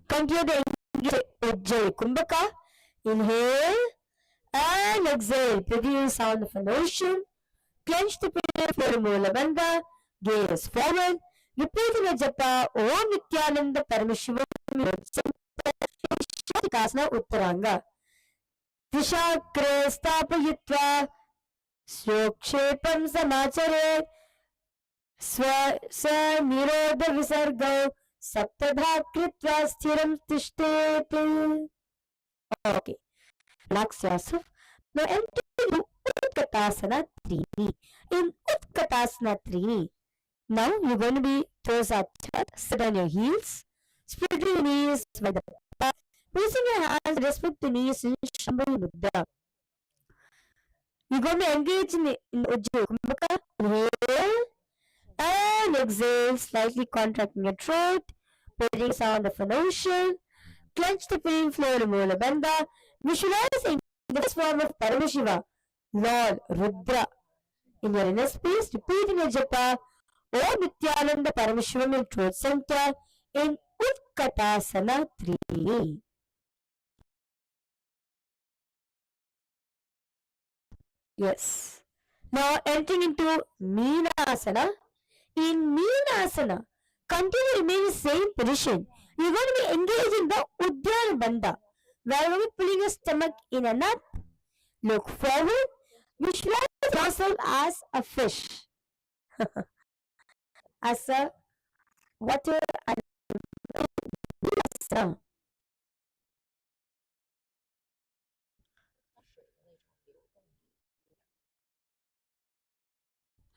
Continue the Ujjayi Kumbhaka. Inhale and exhale. Produce sound of an ocean. Clench the pillar for Mula Bandha. Gaze forward. Repeating a japa. Om Nithyananda Paramashiva. Shastrikasana Uttaranga. Trishakre Stapayitva. Swokshepam Samachare. स्वनिरोध विसर्गौ सप्तधा कृत्वा स्थिरं तिष्ठेत्. Okay, relax yourself. Now enter Utkatasana Trini. In Utkatasana Trini, now you're going to be toes up, sit on your heels, spread your knees by the back, placing your hands respect the knees in Shambhavi Mudra. You're going to engage in Ujjayi Kumbhaka. Inhale. And exhale, slightly contracting your throat, putting sound of an ocean. Clench the pillar floor, Mula Bandha. Visualizing this form of Paramashiva, Lord Rudra. In your inner space, repeating a japa, Om Nithyananda Paramashivam in throat center in Utkatasana 3. Yes. Now entering into Meenasana. In Meenasana, continue to remain in the same position. You're going to be engaging the Uddiyana Bandha, where you're going to be pulling your stomach in and up. Look forward. Visualize yourself as a fish, as a water and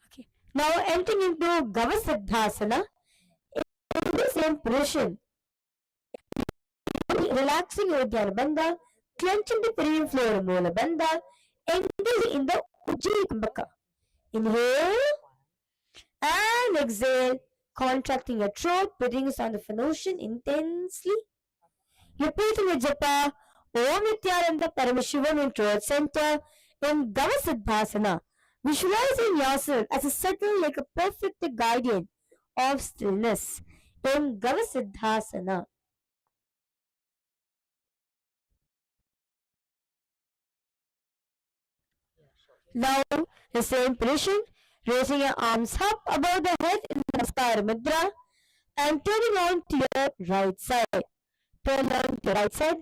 okay. Now entering into Gavasiddhasana in the same position. Relaxing your Uddiyana Bandha, clenching the perineum floor Mula Bandha, engaging in the Ujjayi Kumbhaka. Inhale and exhale, contracting your throat, breathing sound of an ocean intensely. Repeating a japa, Om Nithyananda Paramashivam in throat center in Gavasiddhasana. Visualizing yourself as a subtle like a perfect guardian of stillness in Gavasiddhasana. Now, the same position, raising your arms up above the head in Namaskar Mudra and turning on to your right side. Turn on to your right side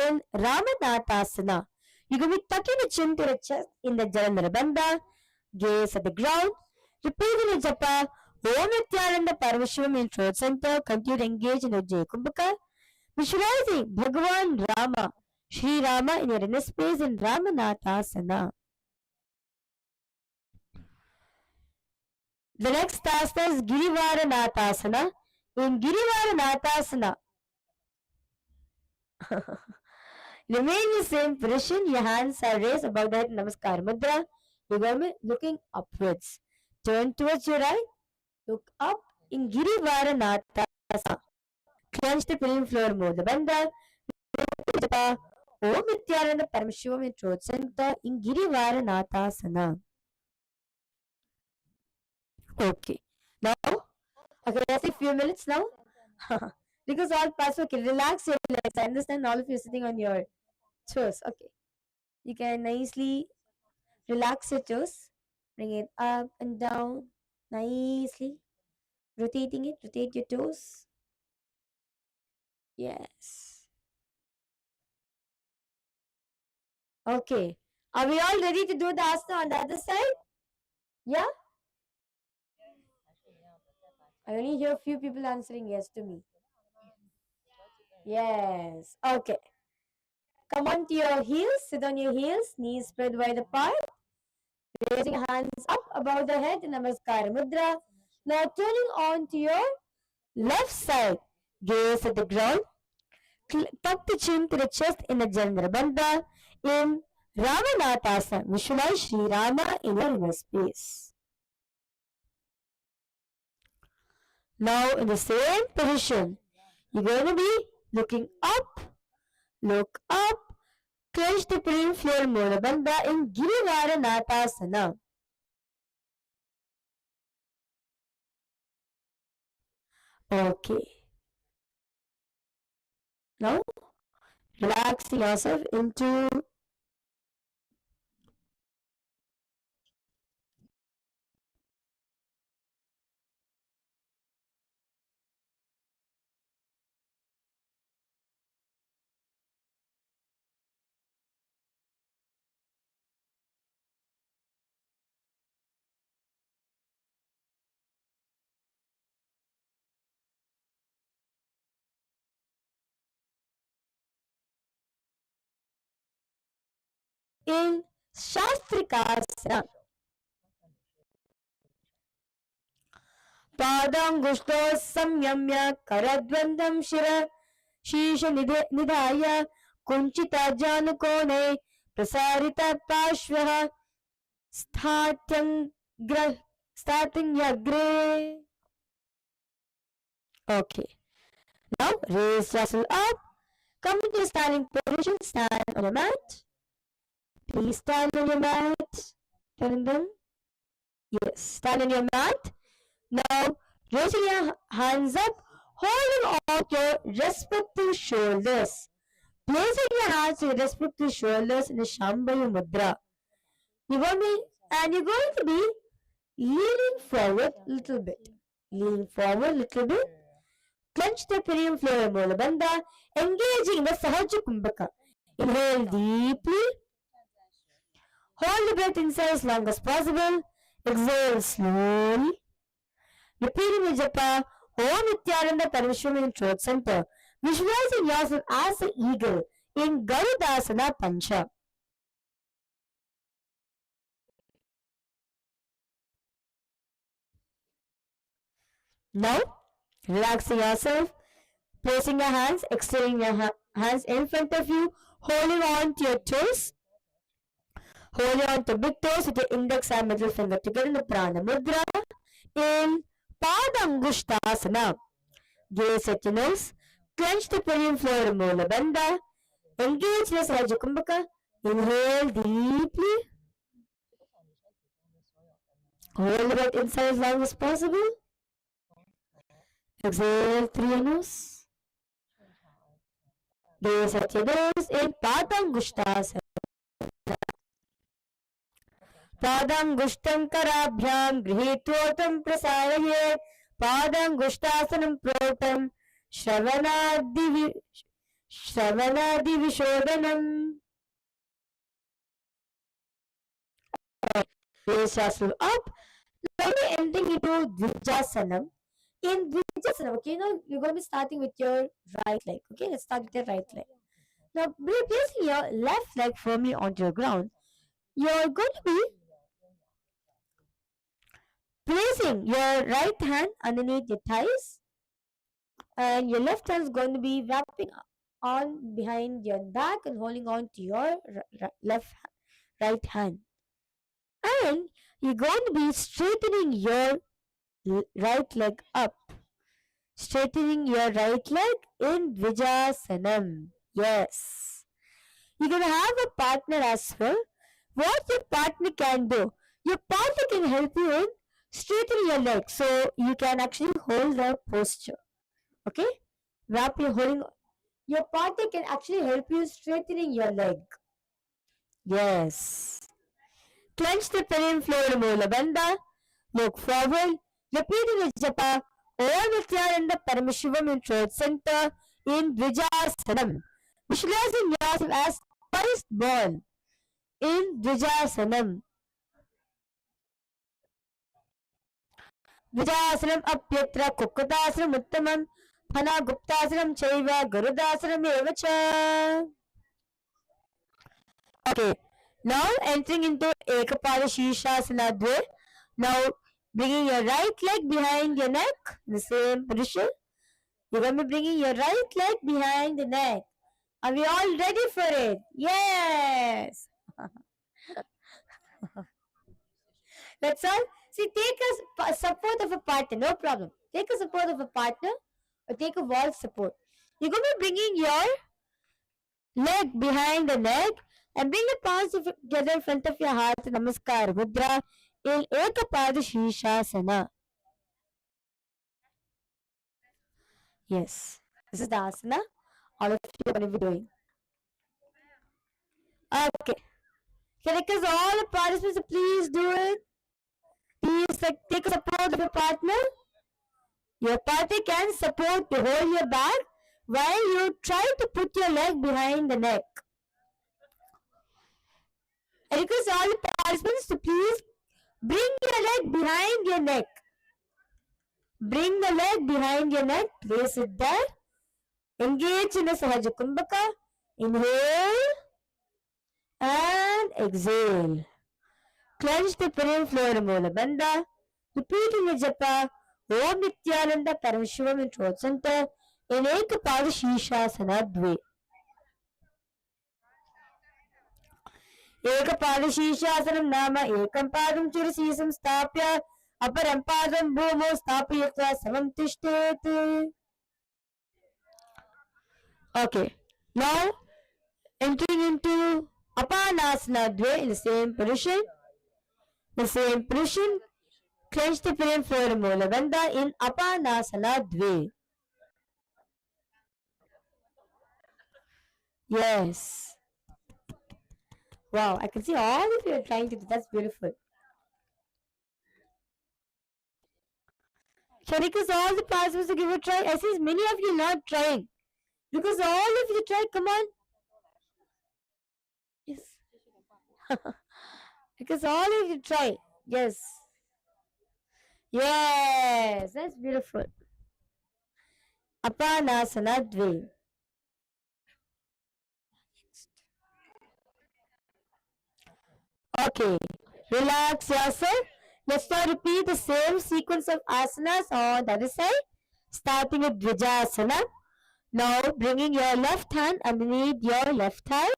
in Ramanathasana. You're going to be tucking the chin to the chest in the Jalandhara, gaze at the ground, repeating the japa, Om Nithyananda Paramashiva in throat center, continue to engage in the Jai Kumbhaka, visualizing Bhagavan Rama, Sri Rama in your inner space in Ramanathasana. The next asana is Girivaranathasana. In Girivaranathasana, remain in the same position. Your hands are raised above the head. Namaskar Mudra. You're going to be looking upwards. Turn towards your right. Look up in Girivaranathasana. Clench the pillow floor more. The bandha. Om Nithyananda Paramashiva in throat center in Girivaranathasana. Okay. Now, okay, let's say few minutes now. Because all parts, okay, relax your legs. I understand all of you sitting on your toes. Okay. You can nicely relax your toes. Bring it up and down nicely. Rotating it. Rotate your toes. Yes. Okay. Are we all ready to do the asana on the other side? Yeah? I only hear a few people answering yes to me. Yes. Okay. Come on to your heels. Sit on your heels. Knees spread wide apart. Raising hands up above the head. Namaskar Mudra. Now turning on to your left side. Gaze at the ground. Tuck the chin to the chest in the Jandra Bandha. In Ramanathasana. Visualize Sri Rama in your inner space. Now in the same position, you're going to be looking up. Look up. Clench the pillow floor Mula Bandha in Girivaranathasana. Okay. Now, relax yourself into in Shastrikasana. Padangushto samyamya karadvandam shira shisha nidhaya kunchita janukone prasarita pashvaha Starting Okay. Now raise yourself up. Come into standing position. Stand on your mat. Please stand on your mat. Turn them. Yes. Stand on your mat. Now raising your hands up, holding on your respective shoulders. Placing your hands on your respective shoulders in the Shambhavi Mudra. You're going to be leaning forward a little bit. Lean forward a little bit. Clench the perineum floor Mula Bandha. Engaging in the Sahaja Kumbhaka. Inhale deeply. Hold the breath inside as long as possible. Exhale slowly. Repeating the japa. Om Nithyananda Paramashiva in throat center. Visualizing yourself as an eagle in Garudasana Pancha. Now, relaxing yourself, placing your hands, extending your hands in front of you, holding on to your toes, holding on to big toes with your index and middle finger together in the Prana Mudra, in Padangushtasana. Gaze at your nose, clench the perineum floor Mula Bandha, engage the Sahaja Kumbhaka, inhale deeply, hold the breath inside as long as possible. Exhale through your nose. Gaze at your nose in Padangushtasana. Padangushtam karabhyam grihitvotam prasaraye. Padangushtasanam protam shravanadi Shravanadi Vishodhanam. Raise yourself up. Now we're entering into Dvijasanam. In Dvijasanam, okay, now you're going to be starting with your right leg. Okay, let's start with your right leg. Now, placing your left leg firmly onto your ground, you're going to be placing your right hand underneath your thighs, and your left hand is going to be wrapping on behind your back and holding on to your right hand. And you're going to be straightening your right leg up. Straightening your right leg in Dvijasanam. Yes. You're going to have a partner as well. What your partner can do, your partner can help you in straightening your leg so you can actually hold the posture. Okay? Wrap your holding. Your partner can actually help you straightening your leg. Yes. Clench the pelvic floor, Moola Bandha. Look forward. Repeating the japa. Om Nithyananda Paramashiva in throat center in Dvijasanam. Visualizing yourself as firstborn in Dvijasanam. Dvijasanam apyatra kukkutasanam uttamam. Phana guptasanam chaiva garudasanam evacha. Okay. Now entering into Ekapada Shirshasana Dve. Now bringing your right leg behind your neck in the same position. You're going to be bringing your right leg behind the neck. Are we all ready for it? Yes. That's all. See, take a support of a partner. No problem. Take a support of a partner or take a wall support. You're going to be bringing your leg behind the neck and bring the palms together in front of your heart. Namaskar Mudra in Ekapada Shirshasana. Yes, this is the asana all of you are going to be doing. Okay. Can I request all the participants to please do it? Please take a support of your partner. Your partner can support to hold your back while you try to put your leg behind the neck. I request all the participants to please bring your leg behind your neck. Bring the leg behind your neck. Place it there. Engage in a Sahaja Kumbhaka. Inhale and exhale. Clench the pelvic floor, Moola Bandha. Repeating the japa. Om Nithyananda Paramashiva in throat center in Ekapada Shirshasana Dve. Ekapada Shirshasana Nama Ekam Padam Chirasisam Stapya Aparam Padam Bhumo Stapyatva Samam Tishtet. Okay. Now entering into Apanasana Dve in the same position. The same position. Clench the pelvic floor, Moola Bandha in Apanasana Dve. Yes. Wow, I can see all of you are trying to do. That's beautiful. Sharika's all the participants to give it a try. I see many of you not trying. Because all of you try, come on. Yes. Because all of you try. Yes. Yes, that's beautiful. Apanasana Dve. Okay, relax yourself. Let's now repeat the same sequence of asanas on the other side. Starting with Dvijasana. Now bringing your left hand underneath your left thigh.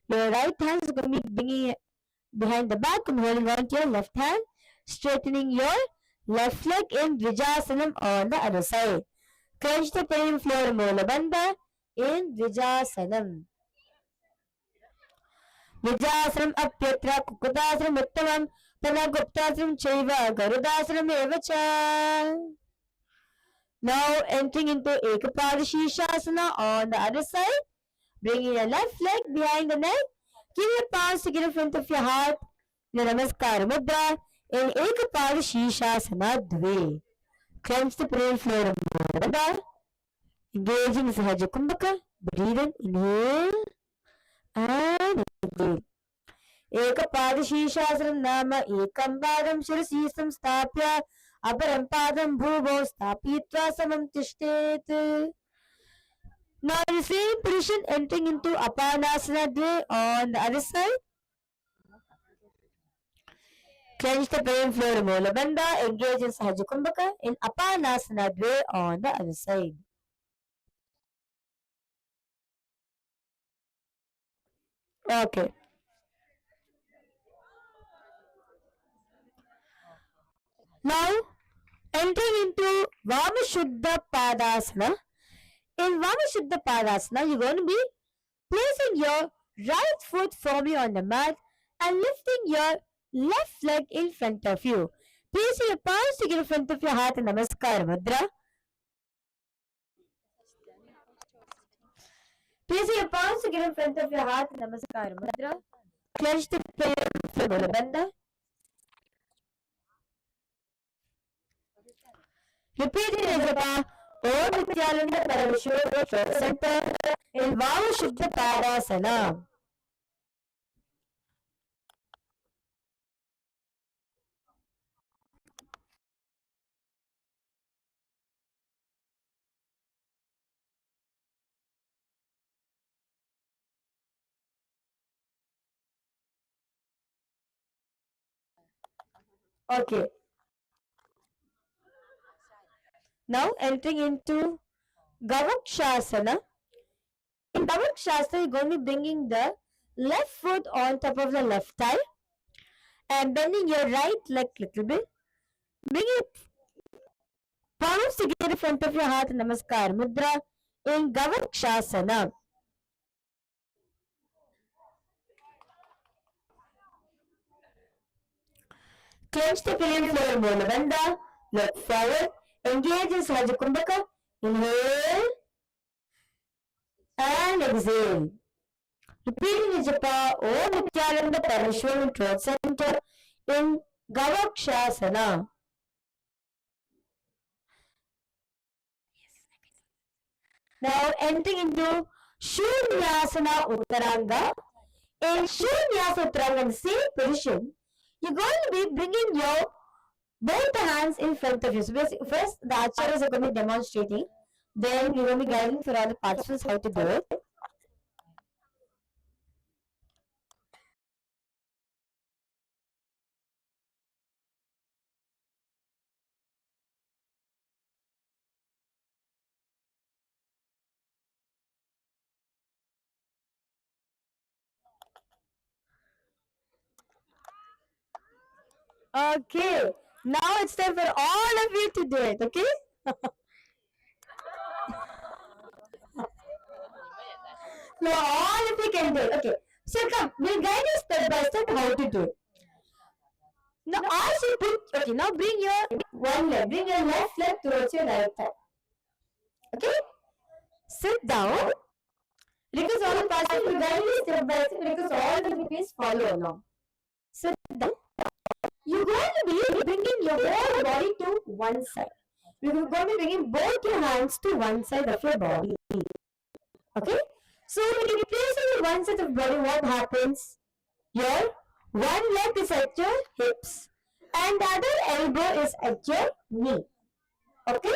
Your right hand is going to be bringing it behind the back and holding on to your left hand. Straightening your left leg in Dvijasanam on the other side. Clench the pelvic floor, Moola Bandha in Dvijasanam. Dvijasanam apyatra kukkutasanam uttamam Panaguptasanam chaiva garudasanam evacha. Now entering into Ekapada Shirshasana on the other side. Bringing your left leg behind the neck. Give your palms together in front of your heart. The Namaskar Mudra in Ekapada Shirshasana Dve. Clench the pelvic floor. Engaging Sahaja Kumbhaka. Breathe in, inhale and exhale. एकपादशीर्षासनं नाम एकं पादं शिरसि संस्थाप्य अपरं पादं भूमौ स्थापयित्वा समं तिष्ठेत्. Now the same position entering into Apanasana Dve on the other side. Clench the pelvic floor, Mula Bandha, engage in Sahaja Kumbhaka in Apanasana Dve on the other side. Okay. Now entering into Vamashuddha Padasana. In Vamashuddha Padasana, you're going to be placing your right foot firmly on the mat and lifting your left leg in front of you. Placing your palms together in front of your heart in Namaskar Mudra. Placing your palms together in front of your heart in Namaskar Mudra. Clench the palm for Mula Bandha. Repeating the japa Om Nithyananda Paramashiva center in Vamashuddha Padasana. Okay. Now entering into Gavakshasana. In Gavakshasana, you're going to be bringing the left foot on top of the left thigh and bending your right leg a little bit. Bring your palms together in front of your heart in Namaskar Mudra in Gavakshasana. Clench the pelvic floor, Mula Bandha. Look forward. Engage in Sahaja Kumbhaka. Inhale and exhale. Repeating the japa Om Nithyananda Paramashiva throat center in Gavakshasana. Now entering into Shunyasana Uttaranga. In Shunyasana Uttaranga, in the same position, you're going to be bringing your both the hands in front of you. So first the acharyas are going to be demonstrating. Then we're going to be guiding for all the participants how to do it. Okay, now it's time for all of you to do it, okay? No, all of you can do it. Okay, so come, we'll guide you step by step how to do it. Now, I should put, okay, now bring your one leg, bring your left leg towards your right thigh. Okay? Sit down. Because all the participants will guide you step by step because all of you please follow along. Sit down. You're going to be bringing your whole body to one side. You're going to be bringing both your hands to one side of your body. Okay? So when you place on one side of the body, what happens? Your one leg is at your hips and the other elbow is at your knee. Okay?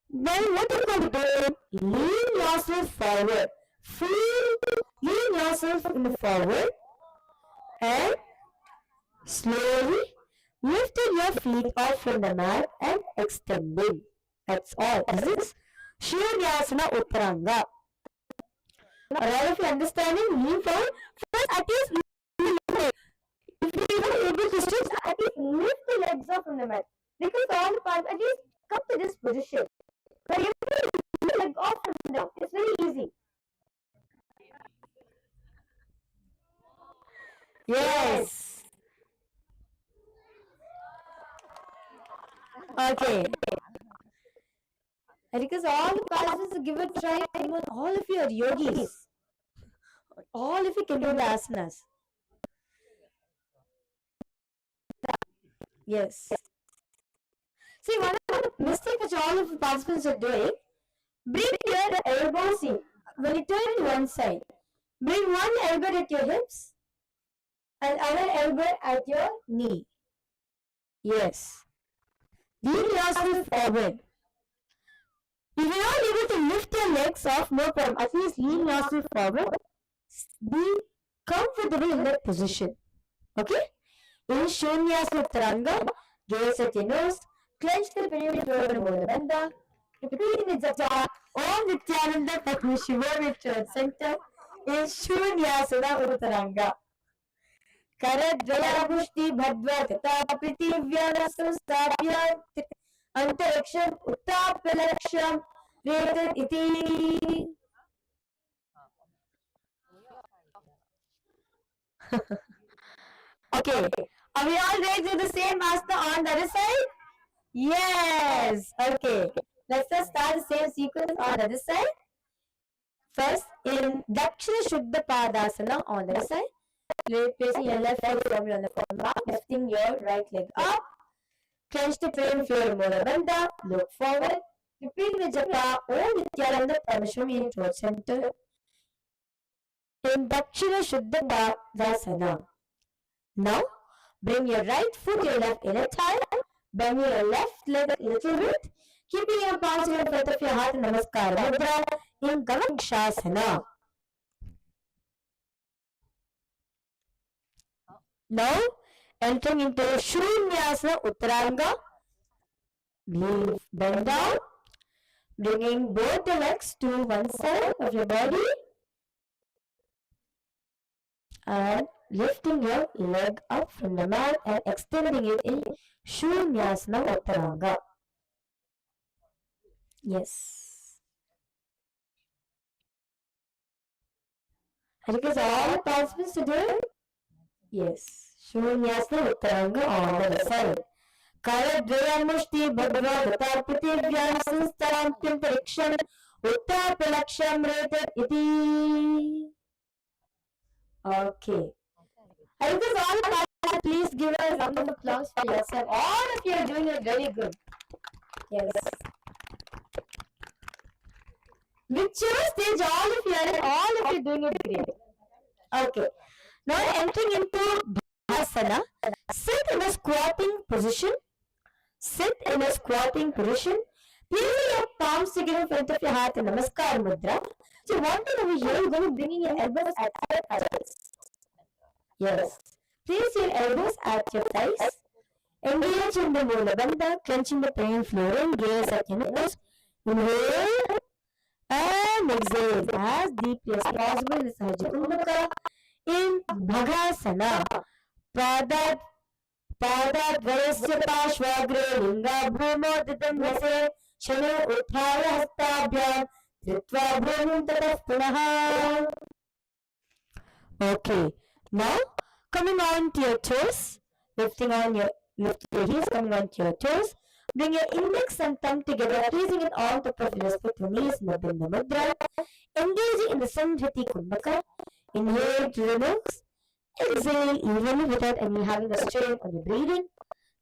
Then what you're going to do, lean yourself forward. Lean yourself in the forward and slowly lifting your feet off from the mat and extending. That's all. This is Shunyasana Uttaranga. Are all of you understanding? Lean forward. First, at least if you are able to stretch, at least lift the legs off from the mat. Because all the parts, at least come to this position. But you have to lift the leg off from down. It's very easy. Yes. Okay. Because all the participants give it a try. All of you are yogis. All of you can do the asanas. Yes. See, one of the mistakes which all of the participants are doing, bring your your elbows in. When you turn to one side, bring one elbow at your hips and other elbow at your knee. Yes. Lean yourself forward. If you're not able to lift your legs off, no problem. At least lean yourself forward. Be comfortable in that position. Okay? In Shunyasana Uttaraanga, gaze at your nose, clench the perineum floor and Mula Bandha. Repeating the japa, Om Nithyananda Paramashiva with your center in Shunyasana Uttaraanga. करद्वयामुष्टि भद्वा तथा पृथिव्या संस्थाप्य अंतरिक्षम् उत्थाप्य लक्ष्यम् रेतत् इति. Okay, are we all ready to do the same asana on the other side? Yes. Okay, let's just start the same sequence on the other side. First, in Dakshina Shuddha Padasana on the other side. Placing your left foot firmly on the floor, lifting your right leg up. Clench the frame floor, Mula Bandha. Look forward. Repeat the japa Om Nithyananda Paramashiva in throat center. In Dakshina Shuddha Padasana. Now, bring your right foot, your left inner thigh. Bend your left leg a little bit. Keeping your palms in front of your heart. Namaskar Mudra in Gavakshasana. Now, entering into Shunyasana Uttaranga. Bend down, bringing both the legs to one side of your body and lifting your leg up from the mat and extending it in Shunyasana Uttaranga. Yes. I request all the participants to do it. Yes. Shunyasana Uttaranga on the other side. करद्वयमुष्टि भद्वा तथा पृथिव्यां संस्थाप्यन्तरिक्षम् उत्थाप्य लक्ष्यम् रेतत् इति. Okay. I request all the participants, please give a round of applause for yourself. All of you are doing it very good. Yes. Whichever stage all of you are in, all of you are doing it great. Okay. Now entering into Bhavasana, sit in a squatting position. Sit in a squatting position. Placing your palms together in front of your heart in Namaskar Mudra. So one thing over here, you're going to be bringing your elbows at your thighs. Yes. Place your elbows at your thighs. Engage in the Mula Bandha, clenching the pain floor and gaze at your nose. Inhale and exhale as deeply as possible in Sahajikumbhaka in Bhagasana. पादाद्वयस्य पार्श्वाग्रे लिङ्गाभूमौ दितं रसे शनो उत्थाय हस्ताभ्यां धृत्वा भूमिं ततः पुनः. Okay, now coming on to your toes, lifting your heels, coming on to your toes. Bring your index and thumb together, placing it on top of your respective knees in the Bindu Mudra. Engaging in the Sandhriti Kumbhaka. Inhale through the nose. Exhale evenly without any having a strain on your breathing.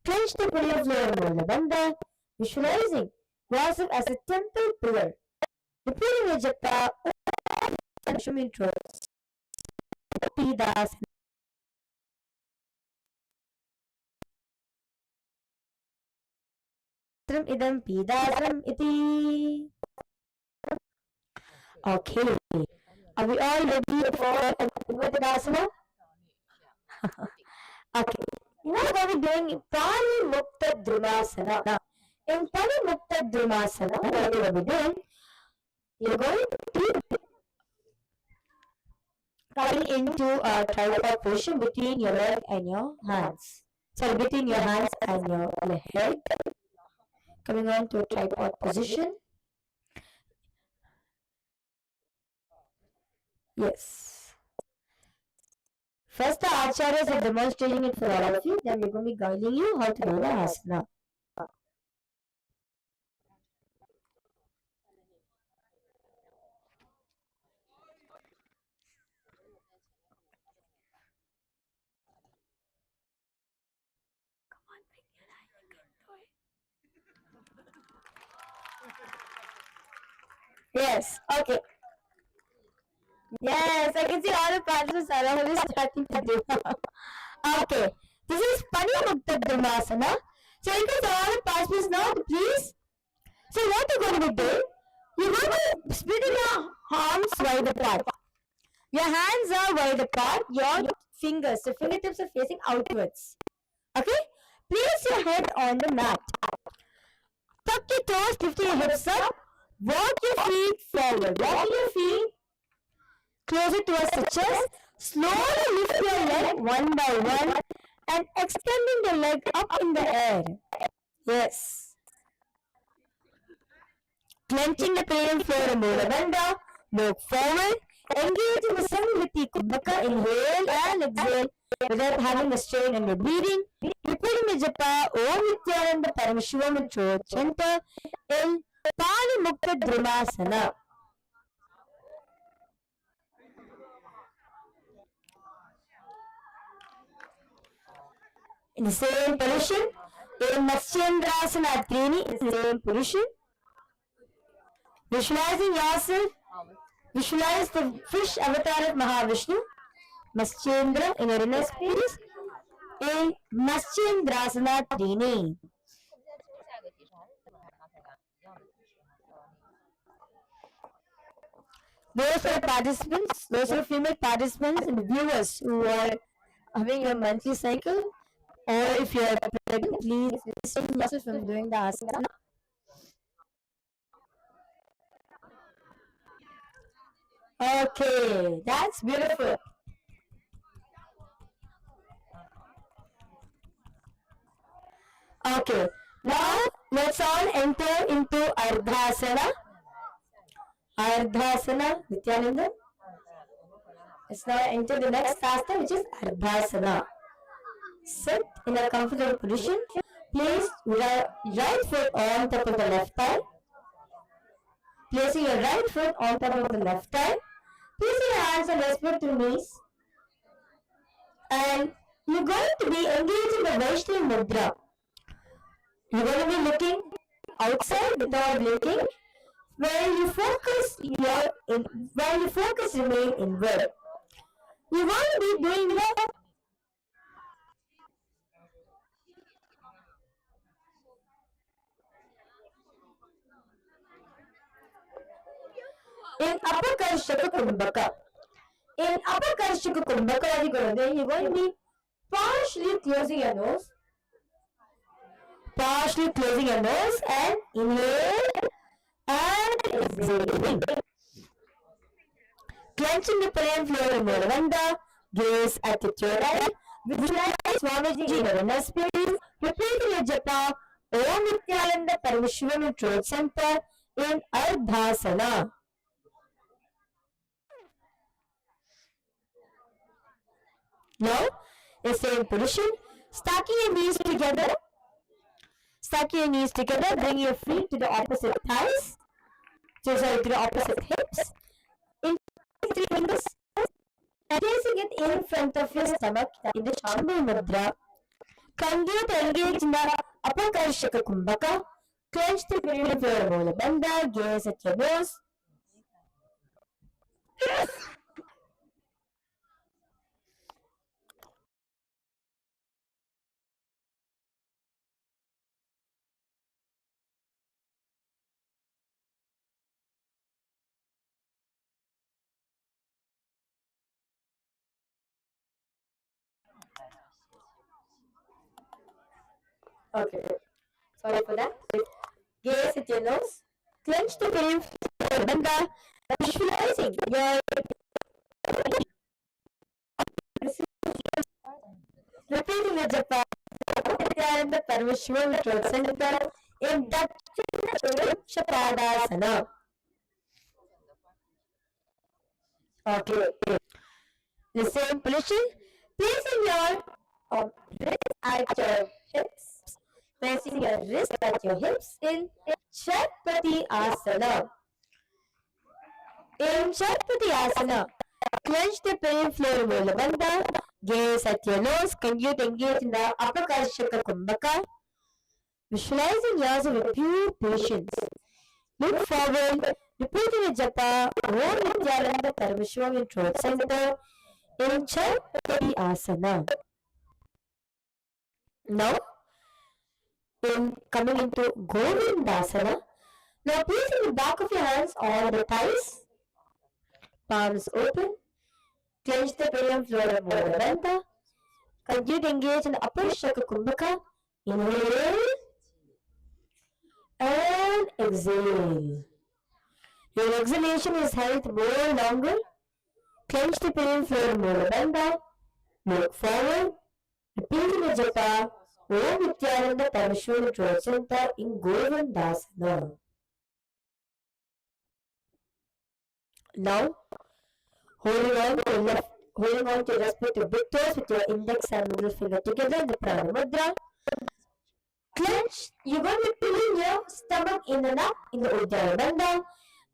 Clench the perineum floor and Mula Bandha. Visualizing yourself as a temple pillar. Repeating your japa Om Paramashiva in throat. Pidas. Idam Pidasam iti. Okay. Are we all ready for Udvatasana? Okay. Now what are we doing? Pani Mukta Drumasana. In Pani Mukta Drumasana, what are we doing? You're going to coming into a tripod position between your leg and your hands. Sorry, between your hands and your head. Coming on to a tripod position. Yes. First, the acharyas are demonstrating it for all of you. Then we're going to be guiding you how to do the asana. Yes. Okay. Yes, I can see all the participants are already starting to do. Okay. This is Panimukta Dharmasana. So you can all the participants now, please. So what you're going to be doing, you're going to split your arms wide apart. Your hands are wide apart. Your fingers, the fingertips are facing outwards. Okay? Place your head on the mat. Tuck your toes, lift your hips up. Walk your feet forward. Walk your feet closer towards the chest. Slowly lift your leg one by one and extending the leg up in the air. Yes. Clenching the pelvic floor and Mula Bandha. Look forward. Engage in the Samvritti Kumbhaka. Inhale and exhale without having a strain on your breathing. Repeating the japa Om Nithyananda Paramashiva in throat center in Panimukta Dharmasana. In the same position, in Matsyendrasana Trini, in the same position, visualizing yourself, visualize the fish avatar of Mahavishnu, Matsyendra in your inner space, in Matsyendrasana Trini. Those are participants, those are female participants and viewers who are having a monthly cycle, or if you are pregnant, please restrain yourself from doing the asana. Okay, that's beautiful. Okay, now let's all enter into Ardhasana. Ardhasana, Nithyananda. Let's now enter the next asana, which is Ardhasana. Sit in a comfortable position. Place right foot on top of the left thigh. Placing your right foot on top of the left thigh. Placing your hands on respective knees. And you're going to be engaged in the Vaishnavi Mudra. You're going to be looking outside without blinking. Where you focus remain inward. You want to be doing that in Upper Karshaka Kumbhaka. In Upper Karshaka Kumbhaka, what you're going to be partially closing your nose, and inhale and exhaling. Clenching the pelvic floor in Mulavanda, gaze at the right. Visualize Swamiji in your inner space. Repeating your japa Om Nithyananda Paramashiva in throat center in Ardhasana. Now, the same position, stacking your knees together. Bring your feet to the opposite thighs. To the opposite hips. In 3 fingers. And placing it in front of your stomach in the Shambhu Mudra. Continue to engage in the Upper Karshaka Kumbhaka. Clench the period of your Mula Bandha. Gaze at your nose. Okay, sorry for that. Gaze at your nose. Clench the period of your Bandha. Visualizing your repeating the japa Nithyananda Paramashiva throat center in Dakshina Shapadasana. Okay. The same position, placing your wrist at your hips. Placing your wrist at your hips in Chhatpati Asana. In Chhatpati Asana, clench the pelvic floor Mula Bandha. Gaze at your nose. Continue to engage in the Upper Karshaka Kumbhaka. Visualizing yourself with pure patience. Look forward Repeating the japa Om Nithyananda Paramashiva in throat center in Asana. Now, in coming into Govindasana, now placing the back of your hands on the thighs, palms open, clench the pelvic floor of Mula Bandha, continue to engage in the upper Shaka Kumbhaka, inhale and exhale. Your exhalation is held more longer, clench the pelvic floor of Mula Bandha, look forward, repeating the japa, Om Nithyananda Parashura throat center in Govindasana. Now, holding on to your respective big toes with your index and middle finger together in the Prana Mudra. Clench, you're going to be pulling your stomach in and up in the Uddiyana Bandha.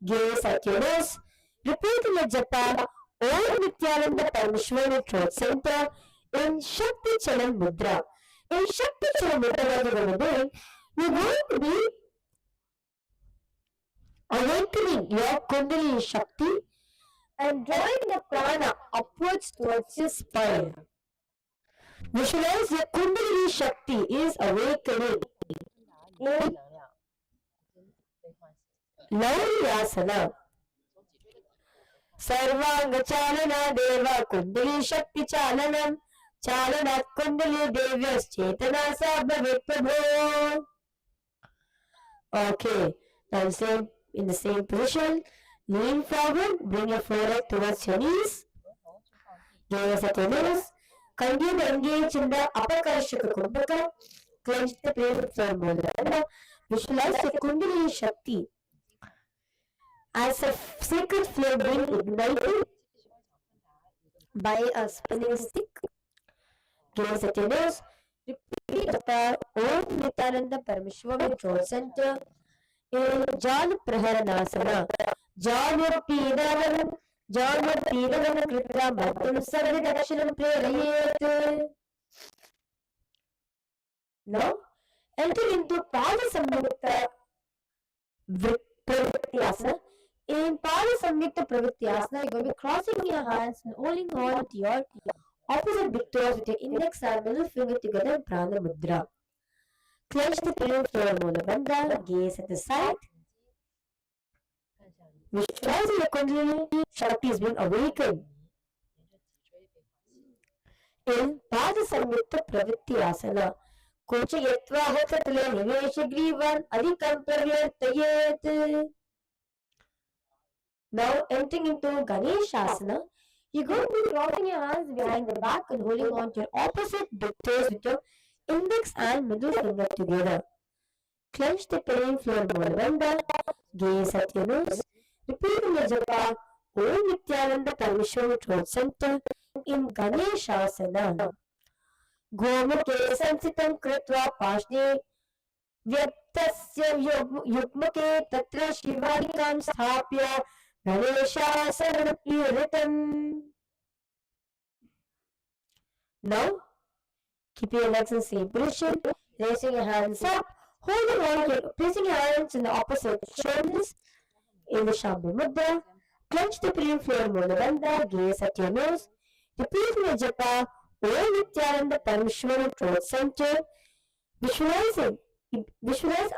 Gaze at your nose. Repeating the japa, Om Nithyananda Parameshwara throat center in Shakti Chalan Mudra. In Shakti Chalan Mudra, what you're going to be doing, you're going to be awakening your Kundalini Shakti and drawing the prana upwards towards your spine. Visualize your Kundalini Shakti is awakening in Asana. Sarvanga Chalana Deva Kundalini Shakti Chalanam Chalanat Kundali Devyas Chetana Sabhavit Prabho. Okay, now in the same position, lean forward, bring your forehead towards your knees, gaze at your nose, continue to engage in the upper Karshaka Kumbhaka, clench the pelvic floor Mula. Visualize the Kundalini Shakti as a sacred flame being ignited by a spinning stick. Gaze at your nose, repeat the Om Nithyananda Parameshwara throat center in Jal Praharanasana. Jamurpidam Kritra Madhyam Sarva Dakshinam Prerayet. Now, enter into Pada Samyukta Pravityasana. In Pada Samyukta Pravityasana, you're going to be crossing your hands and holding on to your opposite big toes with your index and middle finger together in Prana Mudra. Clench the pelvic floor Mula Bandha, gaze at the side. Visualize your Kundalini Shakti is being awakened. In Pada Samyukta Pravityasana, Kocha Yatva Hatatale Nivesha Grivan Adhikam Pravyartayet. Now entering into Ganeshasana, you're going to be crossing your hands behind the back and holding on to your opposite big toes with your index and middle finger together. Clench the pelvic floor Mula Bandha, gaze at your nose, repeating the japa Om Nithyananda Parameshwara throat center in Ganeshasana. Gomukhe sansitam kritva pashne vyaptasya yugmuke tatra shivarikam sthapya Ganeshasana piritam. Now, keep your legs in the same position, raising your hands up, holding on, placing your hands in the opposite shoulders in the Shambhu Mudra. Clench the pelvic floor Mula Bandha, gaze at your nose, repeating the japa Om Nithyananda Parameshwara throat center. Visualize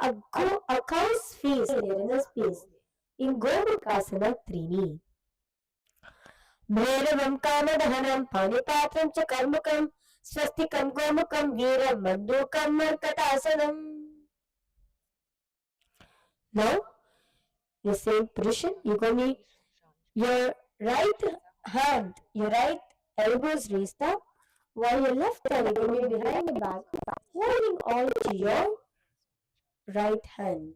a cow's face in your inner space in Gomukasana Trini. Bhairavam Kamadahanam Panipatram cha Karmukam Swastikam Gomukam Veeram Mandukam Markatasanam. Now, the same position, you're going to be your right elbows raised up, while your left hand is going to be behind the back, holding on to your right hand.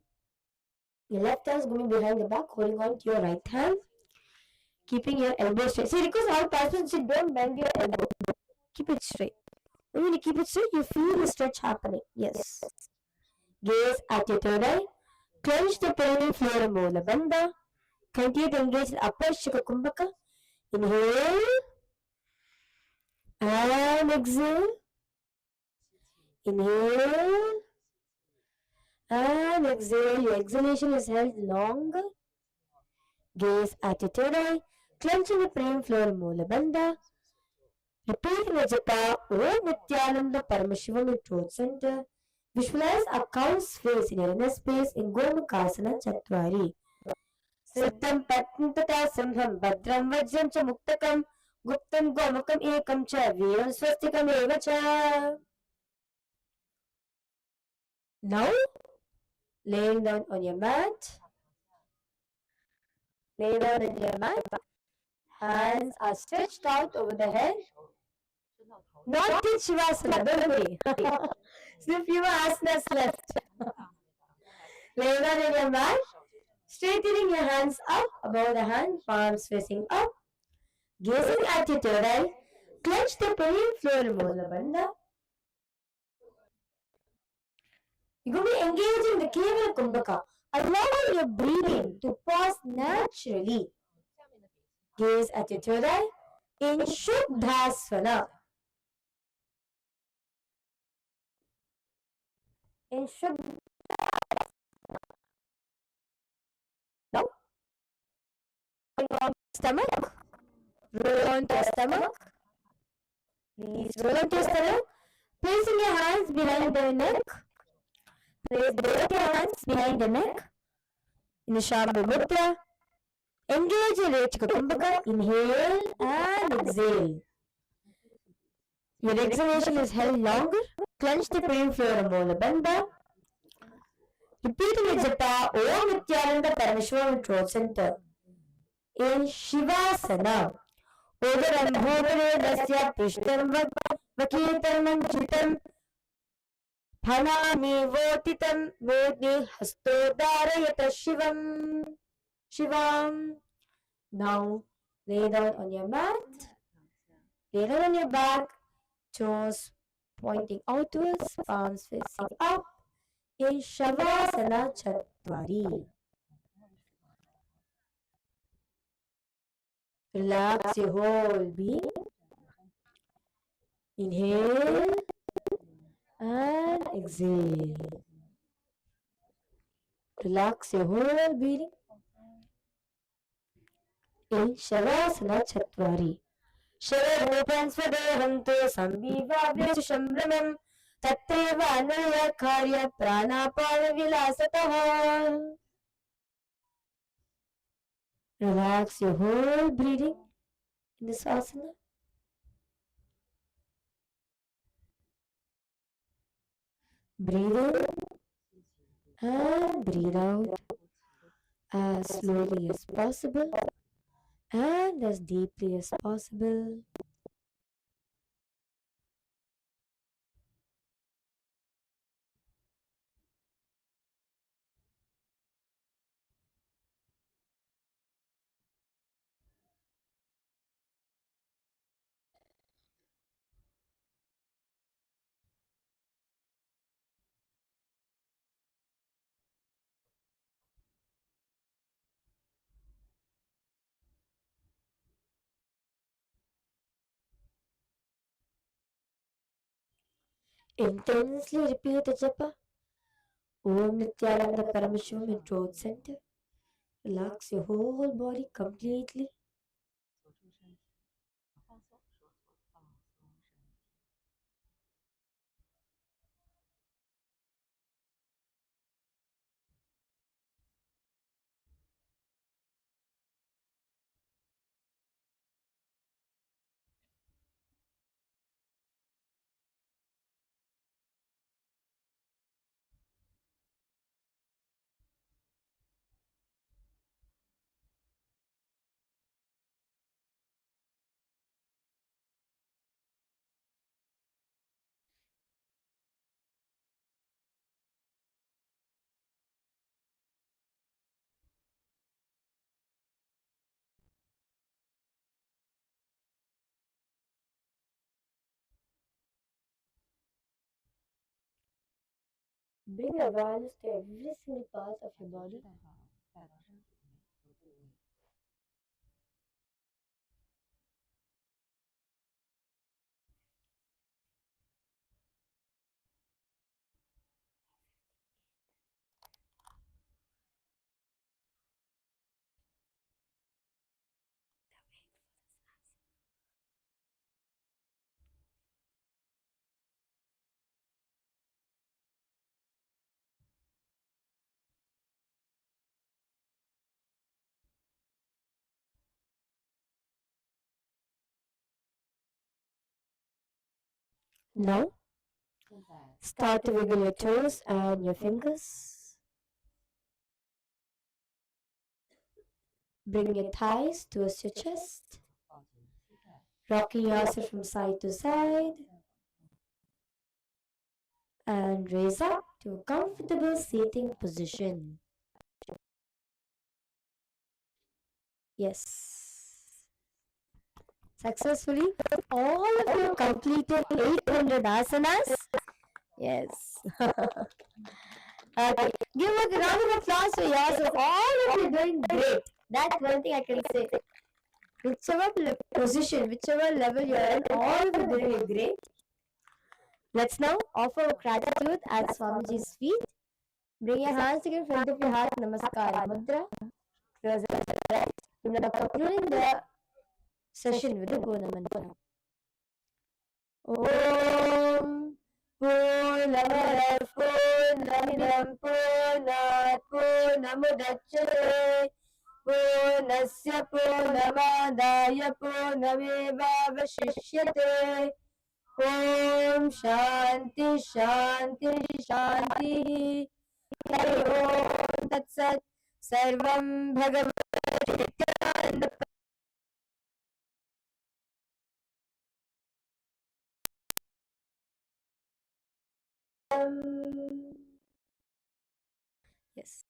Your left hand is going to be behind the back, holding on to your right hand, keeping your elbow straight. See, because all participants, don't bend your elbow. Keep it straight. When you keep it straight, you feel the stretch happening. Yes. Gaze at your third eye. Clench the pelvic floor Mula Bandha. Continue to engage in upper Shika Kumbhaka. Inhale and exhale. Inhale and exhale. Your exhalation is held longer. Gaze at your third eye, clenching the praying floor Moola Bandha. Repeating the japa Om Nithyananda Paramashiva in throat center. Visualize a cow's face in your inner space in Gomukhasana Chatwari. Siddham Pattam Tata Simham Bhadram Vajram Cha Muktakam Guptam Gomukam Ekam Cha Veeram Swastikam Eva Cha. Now, laying down on your mat. Lay down on your mat. Hands are stretched out over the head. Not in Shivasana, don't worry. Still few asanas left. Lay down on your mat. Straightening your hands up above the hand, palms facing up. Gazing at your third eye. Clench the pelvic floor, Moola Bandha. You're going to be engaging the Kevala Kumbhaka. Allow your breathing to pause naturally. Gaze at your third eye in Shuddhasana. In Shuddhasana. Now, stomach. Roll onto your stomach. Please roll onto your stomach. Placing your hands behind the neck. Place both your hands behind the neck. In the Shambhu Mudra. Engage your Rechika Kumbhaka. Inhale and exhale. Your exhalation is held longer. Clench the pain floor Moola Bandha. Repeating the japa Om Nithyananda Paramashiva in throat center. In Shivasana. Udaram Bhuvavedasya Prishtam Vakitam Manchitam Phanami Votitam Mudni Hastodharayata Shivam. Now lay down on your mat. Lay down on your back. Toes pointing outwards. Palms facing up. In Shavasana Chatwari. Relax your whole being. Inhale and exhale. Relax your whole being in Shavasana Chatwari. Shavarupan Svadevanto Sambhivavya Shambramam Tatteva Anaya Karya Pranapana Vilasataha. Relax your whole breathing in this asana. Breathe in and breathe out as slowly as possible and as deeply as possible. Intensely repeat the japa. Om Nithyananda Paramashivam in throat center. Relax your whole body completely. Bring awareness to every single part of your body. Now, start to wiggle your toes and your fingers. Bring your thighs towards your chest. Rocking yourself from side to side. And raise up to a comfortable seating position. Yes. Successfully, all of you completed 800 asanas. Yes. Okay. Give a round of applause for yourself. All of you doing great. That's one thing I can say. Whichever position, whichever level you're in, all of you doing great. Let's now offer gratitude at Swamiji's feet. Bring your hands together in front of your heart. Namaskara Mudra. Close your eyes. We're now concluding the session with the Guna Mantra. Om Purnamada Purnamidam Purnat Purnamudachyate Purnasya Purnamadaya Purnamevavashishyate Om Shanti Shanti Shanti Hari Om Tat Sat Sarvam Bhagavan Nithyananda Yes.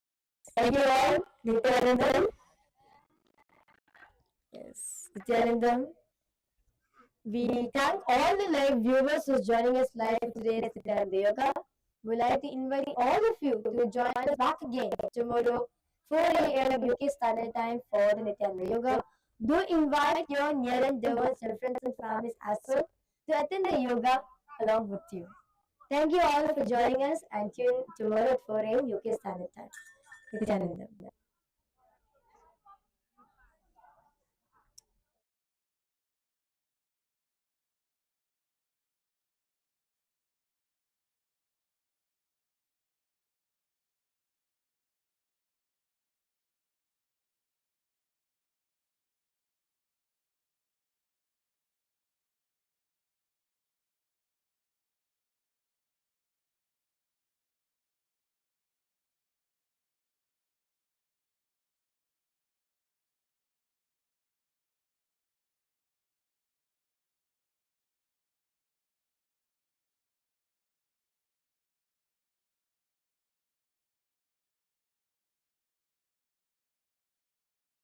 Thank you all. Nithyanandam. Yes. Nithyanandam. We thank all the live viewers who are joining us live today at Nithyananda Yoga. We'd like to invite all of you to join us back again tomorrow, 4 a.m. UK Standard Time for the Nithyananda Yoga. Do invite your near and dear ones, your friends and families as well to attend the yoga along with you. Thank you all for joining us and tune tomorrow at 4 a.m. UK Standard Time. Nithyananda.